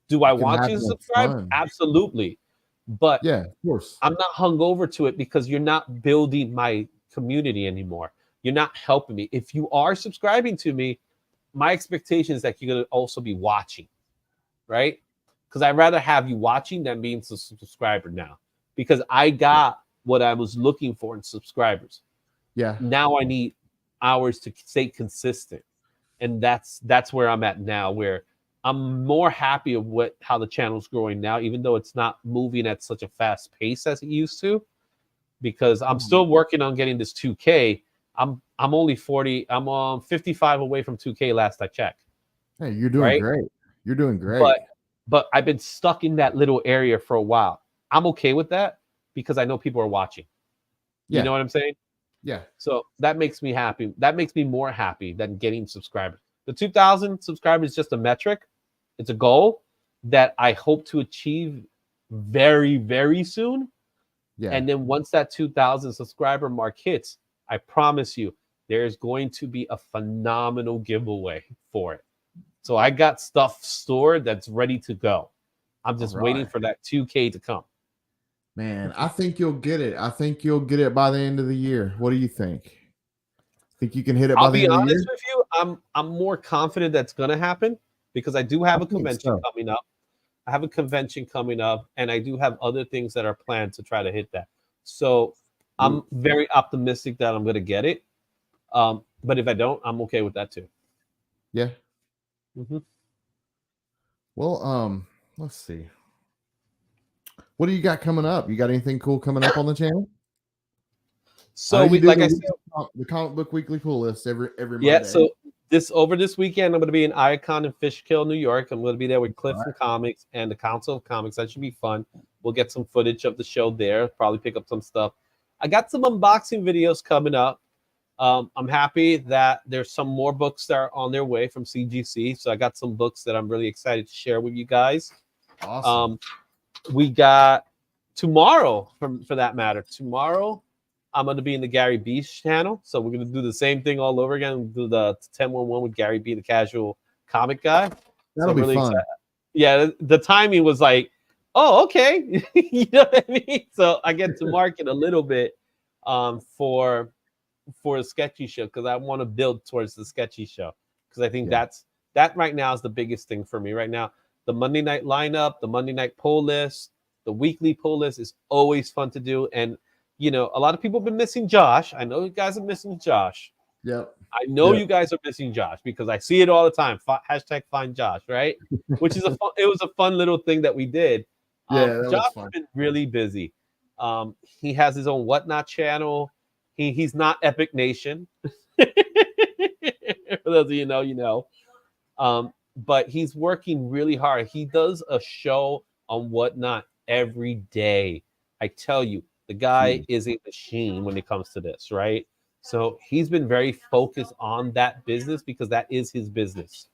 S3: Do I
S2: You can
S3: want
S2: have
S3: you to
S2: more
S3: subscribe?
S2: fun.
S3: Absolutely. But
S2: Yeah, of course.
S3: I'm not hung over to it because you're not building my community anymore. You're not helping me. If you are subscribing to me, my expectation is that you're going to also be watching, right? Because I'd rather have you watching than being a subscriber now, because I got what I was looking for in subscribers.
S2: Yeah.
S3: Now I need hours to stay consistent, and that's where I'm at now, where I'm more happy of how the channel's growing now, even though it's not moving at such a fast pace as it used to, because I'm still working on getting this 2K. I'm only 40. I'm on 55 away from 2K last I checked.
S2: Hey, you're doing
S3: Right?
S2: great. You're doing great.
S3: But I've been stuck in that little area for a while. I'm okay with that because I know people are watching. You
S2: Yeah.
S3: know what I'm saying?
S2: Yeah.
S3: So that makes me happy. That makes me more happy than getting subscribers. The 2,000 subscribers is just a metric. It's a goal that I hope to achieve very, very soon.
S2: Yeah.
S3: And then once that 2,000 subscriber mark hits, I promise you, there's going to be a phenomenal giveaway for it. So I got stuff stored that's ready to go. I'm just
S2: All
S3: waiting
S2: right.
S3: for that 2K to come.
S2: Man, I think you'll get it. I think you'll get it by the end of the year. What do you think? Think you can hit it by
S3: I'll
S2: the
S3: be
S2: end of the
S3: honest
S2: year?
S3: with you. I'm more confident that's gonna happen because I do
S2: I
S3: have a
S2: think
S3: convention
S2: so.
S3: coming up. I have a convention coming up, and I do have other things that are planned to try to hit that. So I'm very optimistic that I'm gonna get it. But if I don't, I'm okay with that too.
S2: Yeah.
S3: hmm
S2: Well, let's see. What do you got coming up? You got anything cool coming up on the channel? I know
S3: So
S2: you
S3: we,
S2: do
S3: like I said,
S2: the comic book weekly pull list every
S3: yeah.
S2: Monday.
S3: So this weekend, I'm going to be in Icon in Fishkill, New York. I'm going to be there with Cliff
S2: All
S3: from Comics and the Council of Comics. That should be fun. We'll get some footage of the show there. Probably pick up some stuff. I got some unboxing videos coming up. I'm happy that there's some more books that are on their way from CGC. So I got some books that I'm really excited to share with you guys.
S2: Awesome.
S3: We got tomorrow, for that matter. Tomorrow, I'm going to be in the Gary B channel. So we're going to do the same thing all over again. Do the 10-1-1 with Gary B, the casual comic guy. So
S2: That'll be
S3: really
S2: fun.
S3: excited. Yeah, the timing was like, oh, okay. You know what I mean? So I get to market a little bit for a sketchy show because I want to build towards the sketchy show because I think that right now is the biggest thing for me right now. The Monday night lineup, the Monday night poll list, the weekly poll list is always fun to do. And you know, a lot of people have been missing Josh. I know you guys are missing Josh.
S2: Yep.
S3: I know you guys are missing Josh because I see it all the time. Hashtag find Josh, right? Which is it was a fun little thing that we did.
S2: Yeah, that
S3: Josh
S2: was
S3: has
S2: fun.
S3: been really busy. He has his own Whatnot channel. He's not Epic Nation. For those of you know, you know. But he's working really hard. He does a show on Whatnot every day. I tell you, the guy is a machine when it comes to this, right? So he's been very focused on that business because that is his business.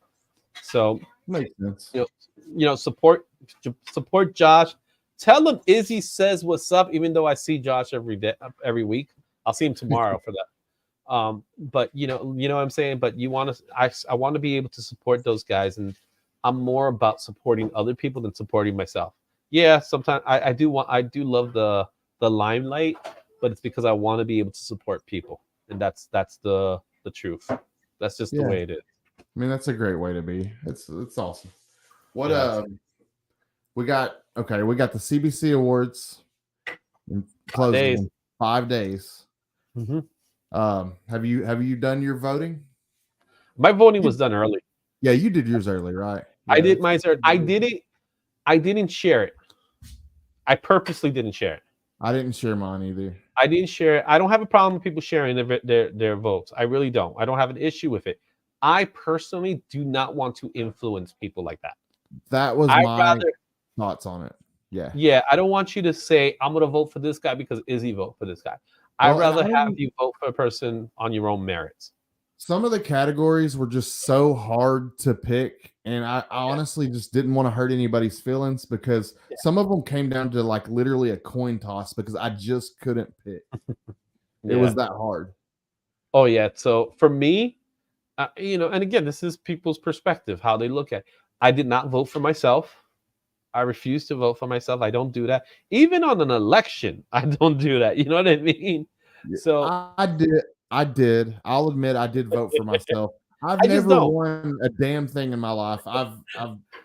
S3: So
S2: Makes sense.
S3: you know, support Josh. Tell him Izzy says what's up, even though I see Josh every week. I'll see him tomorrow for that. But you know what I'm saying. But you want to, I want to be able to support those guys, and I'm more about supporting other people than supporting myself. Yeah, sometimes I do love the limelight, but it's because I want to be able to support people, and that's the truth. That's just the way it is.
S2: I mean, that's a great way to be. It's awesome. What we got the CBC Awards in closing in 5 days.
S3: Mm-hmm.
S2: Have you done your voting?
S3: My voting was done early.
S2: Yeah, you did yours early, right? Yeah,
S3: I did mine. I didn't share it. I purposely didn't share it.
S2: I didn't share mine either.
S3: I didn't share it. I don't have a problem with people sharing their votes. I really don't. I don't have an issue with it. I personally do not want to influence people like that.
S2: That was my thoughts on it. Yeah.
S3: Yeah, I don't want you to say, I'm going to vote for this guy because Izzy vote for this guy. I'd rather have you vote for a person on your own merits.
S2: Some of the categories were just so hard to pick, and I honestly just didn't want to hurt anybody's feelings because some of them came down to like literally a coin toss because I just couldn't pick. It was that hard.
S3: Oh yeah. So for me, you know, and again, this is people's perspective, how they look at it. I did not vote for myself. I refuse to vote for myself. I don't do that. Even on an election, I don't do that. You know what I mean? So
S2: I did. I'll admit I did vote for myself. I've never won a damn thing in my life. I've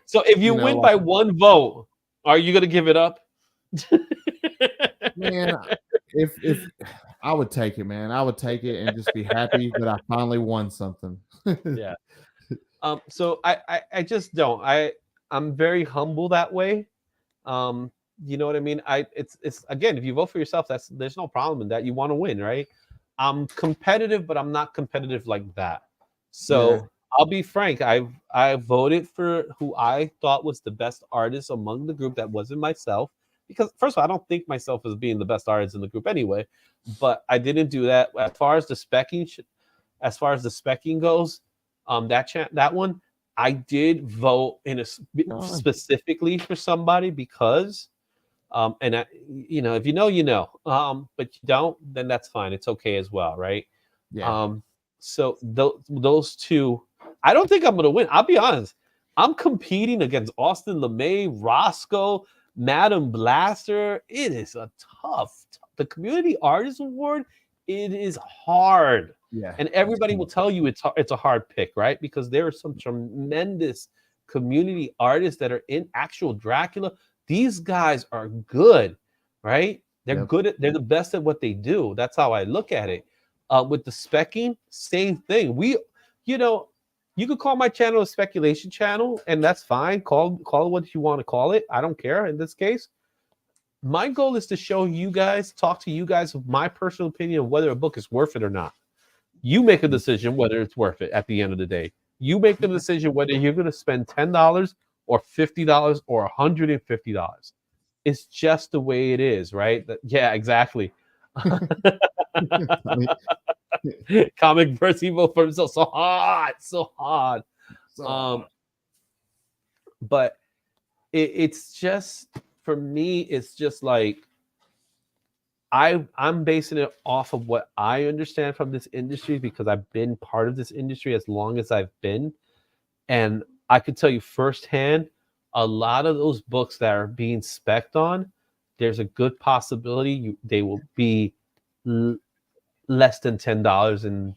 S3: So if you win by one vote, are you gonna give it up?
S2: Man, if I would take it, man. I would take it and just be happy that I finally won something.
S3: Yeah. So I just don't. I'm very humble that way. You know what I mean? It's again, if you vote for yourself, there's no problem in that. You want to win, right? I'm competitive, but I'm not competitive like that. So I'll be frank. I voted for who I thought was the best artist among the group that wasn't myself. Because first of all, I don't think myself as being the best artist in the group anyway. But I didn't do that. As far as the specking goes, that one, I did vote specifically for somebody because, and I, you know, if you know, you know, but you don't, then that's fine. It's okay as well, right?
S2: Yeah.
S3: So those two, I don't think I'm gonna win. I'll be honest. I'm competing against Austin LeMay, Roscoe, Madam Blaster. It is a tough. The Community Artist Award, it is hard.
S2: Yeah.
S3: And everybody will tell you it's a hard pick, right? Because there are some tremendous community artists that are in actual Dracula. These guys are good, right? They're
S2: Yep.
S3: good they're the best at what they do. That's how I look at it. With the specking, same thing. You could call my channel a speculation channel, and that's fine. Call it what you want to call it. I don't care in this case. My goal is to show you guys, talk to you guys of my personal opinion of whether a book is worth it or not. You make a decision whether it's worth it at the end of the day. You make the decision whether you're going to spend $10 or $50 or $150. It's just the way it is, right? Yeah, exactly. Comic verse evil for himself. So hard. But it's just, for me, it's just like I'm basing it off of what I understand from this industry, because I've been part of this industry as long as I've been. And I could tell you firsthand, a lot of those books that are being spec'd on, there's a good possibility they will be less than $10 in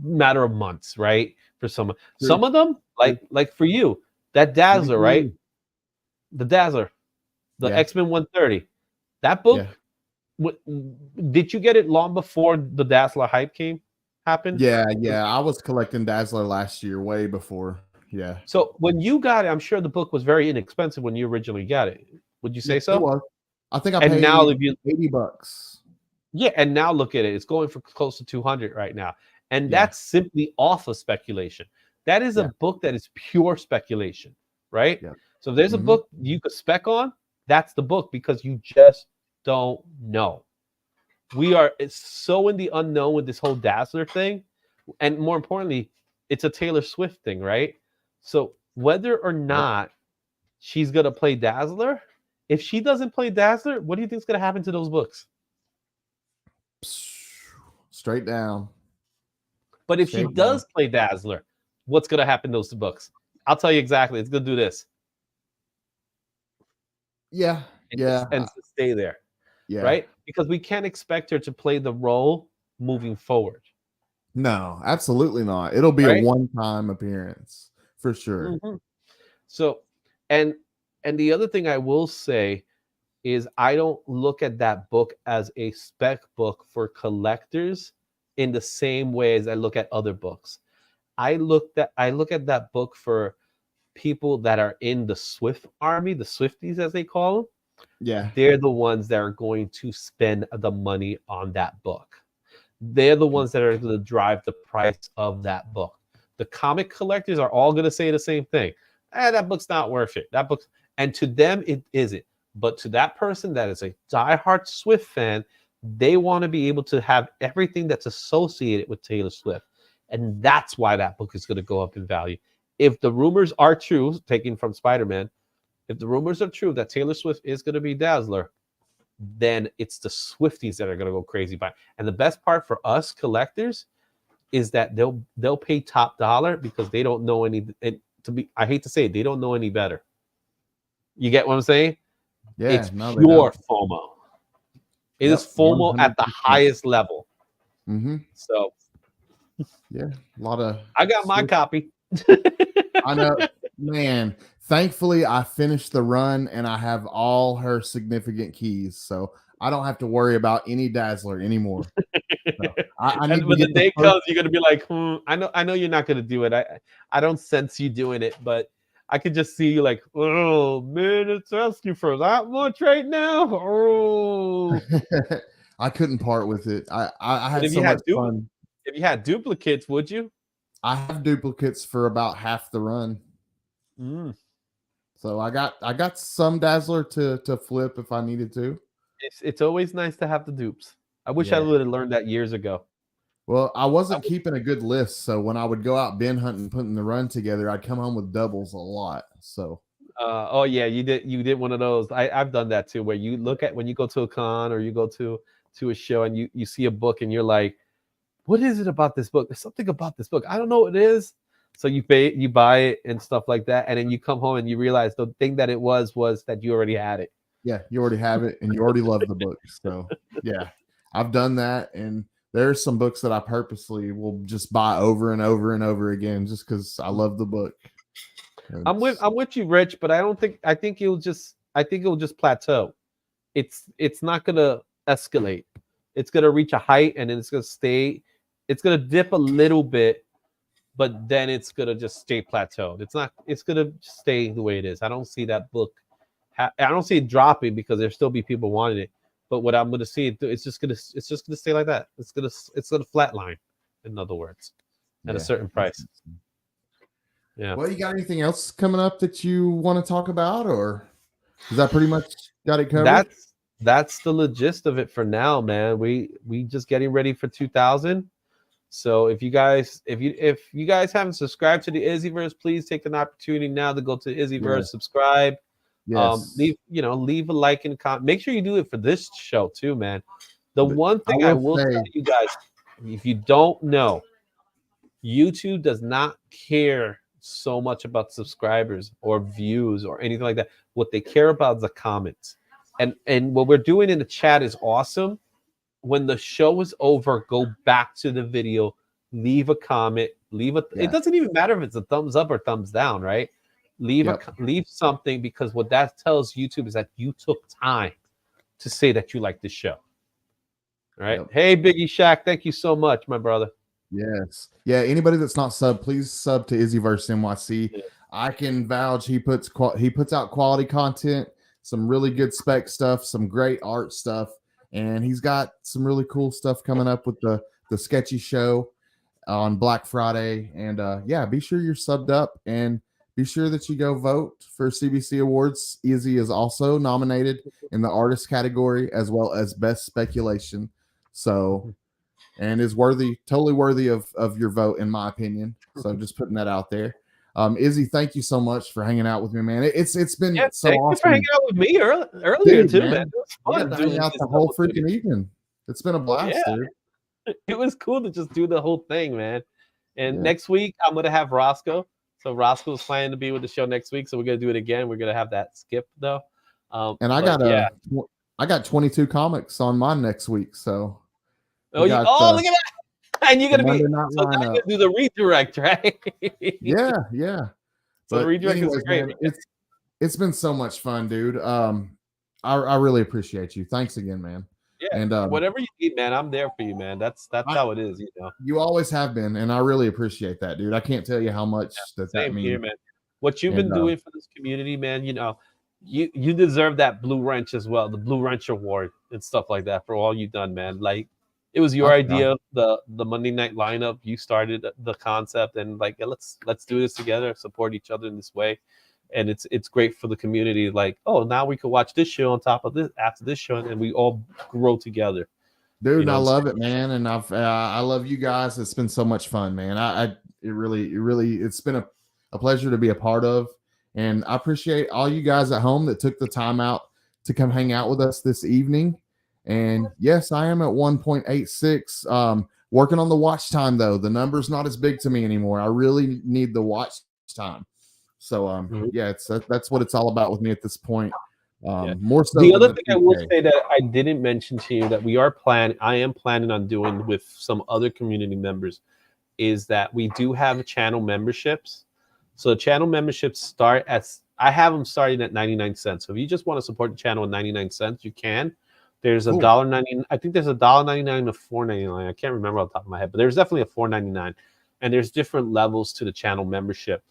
S3: a matter of months, right? For some of them, like for you, that Dazzler, right? The Dazzler, the X-Men 130, that book. Yeah. Did you get it long before the Dazzler hype happened?
S2: Yeah. I was collecting Dazzler last year, way before. Yeah.
S3: So when you got it, I'm sure the book was very inexpensive when you originally got it. Would you say so?
S2: It was. I think I paid
S3: now if you
S2: $80.
S3: Yeah, and now look at it. It's going for close to 200 right now. And that's simply off of speculation. That is a book that is pure speculation, right? Yeah. So if there's a book you could spec on, that's the book, because you just don't know. It's so in the unknown with this whole Dazzler thing. And more importantly, it's a Taylor Swift thing, right? So whether or not she's going to play Dazzler, if she doesn't play Dazzler, what do you think is going to happen to those books?
S2: Straight down.
S3: But if she does play Dazzler, what's going to happen to those books? I'll tell you exactly. It's going to do this.
S2: Yeah.
S3: And stay there. Yeah. Right? Because we can't expect her to play the role moving forward.
S2: No, absolutely not. It'll be a one-time appearance for sure.
S3: Mm-hmm. So, and the other thing I will say is I don't look at that book as a spec book for collectors in the same way as I look at other books. I look at that book for people that are in the Swift army, the Swifties as they call them.
S2: Yeah.
S3: They're the ones that are going to spend the money on that book. They're the ones that are going to drive the price of that book. The comic collectors are all going to say the same thing. That book's not worth it. And to them, it isn't. But to that person that is a diehard Swift fan, they want to be able to have everything that's associated with Taylor Swift. And that's why that book is going to go up in value. If the rumors are true, taken from Spider-Man, if the rumors are true that Taylor Swift is going to be Dazzler, then it's the Swifties that are going to go crazy by it. And the best part for us collectors is that they'll pay top dollar because they don't know any. I hate to say it, they don't know any better. You get what I'm saying?
S2: Yeah,
S3: it's pure FOMO. It is FOMO 100%. At the highest level.
S2: Mm-hmm.
S3: So,
S2: yeah, a lot of.
S3: I got my copy.
S2: I know, man. Thankfully, I finished the run and I have all her significant keys, so I don't have to worry about any Dazzler anymore. So
S3: and when the day comes, you're gonna be like, I know you're not gonna do it. I don't sense you doing it, but I could just see you like, oh man, it's asking for that much right now. Oh,
S2: I couldn't part with it. I had so much fun.
S3: If you had duplicates, would you?
S2: I have duplicates for about half the run. So I got some Dazzler to flip if I needed to.
S3: It's always nice to have the dupes. I wish I would have learned that years ago.
S2: Well, I wasn't keeping a good list, so when I would go out bin hunting, putting the run together, I'd come home with doubles a lot. So
S3: oh yeah, you did one of those. I've done that too, where you look at when you go to a con or you go to a show and you see a book and you're like, what is it about this book? There's something about this book. I don't know what it is, So you buy it and stuff like that, and then you come home and you realize the thing that it was that you already had it.
S2: Yeah, you already have it, and you already love the book. So yeah, I've done that, and there's some books that I purposely will just buy over and over and over again, just because I love the book.
S3: I'm with you, Rich, but I think it'll just plateau. It's not gonna escalate. It's gonna reach a height and then it's gonna stay. It's gonna dip a little bit, but then it's gonna just stay plateaued. It's gonna stay the way it is. I don't see that book. I don't see it dropping because there'll still be people wanting it. But what I'm gonna see, it's just gonna stay like that. It's gonna flatline. In other words, at a certain price. Yeah.
S2: Well, you got anything else coming up that you want to talk about, or is that pretty much got it covered?
S3: That's the gist of it for now, man. We just getting ready for 2000. So if you guys haven't subscribed to the Izzyverse, please take an opportunity now to go to Izzyverse, subscribe.
S2: Yes.
S3: Leave a like and comment. Make sure you do it for this show too, man. The one thing I will tell you guys, if you don't know, YouTube does not care so much about subscribers or views or anything like that. What they care about is the comments. And what we're doing in the chat is awesome. When the show is over, go back to the video, leave a comment, it doesn't even matter if it's a thumbs up or thumbs down, right? Leave something, because what that tells YouTube is that you took time to say that you like the show. All right. Hey, Biggie Shaq, thank you so much, my brother.
S2: Yes. Yeah. Anybody that's not sub, please sub to IzzyverseNYC. Yeah. I can vouch he puts out quality content, some really good spec stuff, some great art stuff, and he's got some really cool stuff coming up with the sketchy show on Black Friday. And be sure you're subbed up, and be sure that you go vote for CBC Awards. Izzy is also nominated in the artist category as well as best speculation. So, and is totally worthy of your vote, in my opinion. So just putting that out there. Izzy, thank you so much for hanging out with me, man. It's been so awesome. Thank you
S3: for hanging out with me earlier too, man. It was fun
S2: doing out the whole freaking evening. It's been a blast, dude.
S3: It was cool to just do the whole thing, man. And next week I'm gonna have Roscoe. So Roscoe's planning to be with the show next week. So we're gonna do it again. We're gonna have that skip though.
S2: And I got 22 comics on mine next week. So
S3: look at that. And you're gonna be gonna do the redirect, right?
S2: Yeah.
S3: So the redirect is great.
S2: Man, it's been so much fun, dude. I really appreciate you. Thanks again, man.
S3: Yeah, and whatever you need, man, I'm there for you, man. That's how it is, you know.
S2: You always have been, and I really appreciate that, dude. I can't tell you how much that means.
S3: Here, man. What you've been doing for this community, man, you know, you deserve that Blue Wrench as well, the Blue Wrench Award and stuff like that for all you've done, man. Like, it was your idea, the Monday night lineup. You started the concept, and like, let's do this together, support each other in this way. And it's great for the community. Like, now we can watch this show on top of this after this show, and we all grow together.
S2: Dude, you know? I love it, man, and I love you guys. It's been so much fun, man. It's been a pleasure to be a part of, and I appreciate all you guys at home that took the time out to come hang out with us this evening. And yes, I am at 1.86. Working on the watch time though. The number's not as big to me anymore. I really need the watch time. So that's what it's all about with me at this point. More so.
S3: The other thing I will say that I didn't mention to you that I am planning on doing with some other community members is that we do have channel memberships. So the channel memberships I have them starting at 99 cents. So if you just want to support the channel at 99 cents, you can. There's $1.99. I think there's $1.99 to $4.99. I can't remember off the top of my head, but there's definitely a $4.99. And there's different levels to the channel membership.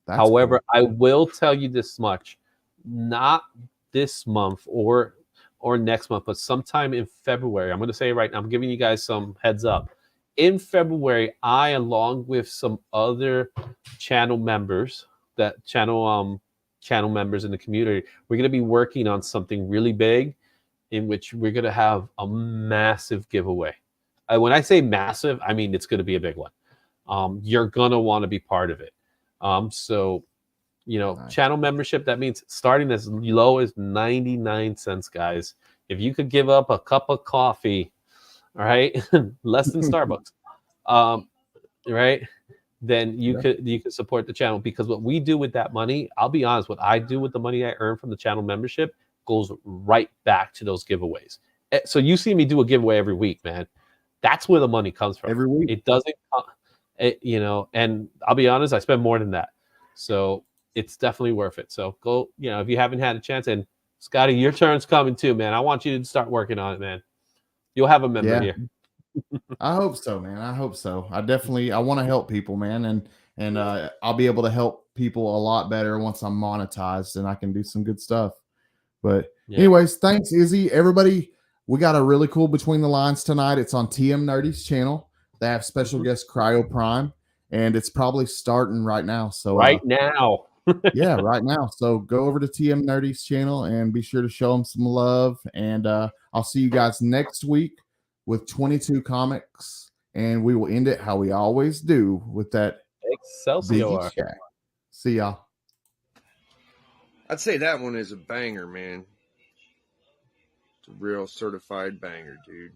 S3: However, cool. I will tell you this much: not this month or next month, but sometime in February. I'm going to say it right now. I'm giving you guys some heads up. In February, I, along with some other channel members, channel members in the community, we're going to be working on something really big, in which we're going to have a massive giveaway. When I say massive, I mean it's going to be a big one. You're going to want to be part of it. So, you know, nice. Channel membership, that means starting as low as 99 cents, guys. If you could give up a cup of coffee, all right, less than Starbucks, right, then you could support the channel, because what we do with that money, I'll be honest, what I do with the money I earn from the channel membership goes right back to those giveaways. So you see me do a giveaway every week, man. That's where the money comes from.
S2: Every week.
S3: It doesn't, and I'll be honest, I spend more than that. So it's definitely worth it. So go, if you haven't had a chance, and Scotty, your turn's coming too, man. I want you to start working on it, man. You'll have a member here.
S2: I hope so, man. I hope so. I want to help people, man. And I'll be able to help people a lot better once I'm monetized and I can do some good stuff. But anyways, thanks, Izzy. Everybody, we got a really cool Between the Lines tonight. It's on TM Nerdy's channel. They have special guest Cryo Prime, and it's probably starting right now. So
S3: now.
S2: Yeah, right now. So go over to TM Nerdy's channel and be sure to show them some love. And I'll see you guys next week with 22 comics, and we will end it how we always do with that
S3: Excelsior.
S2: See y'all.
S4: I'd say that one is a banger, man. It's a real certified banger, dude.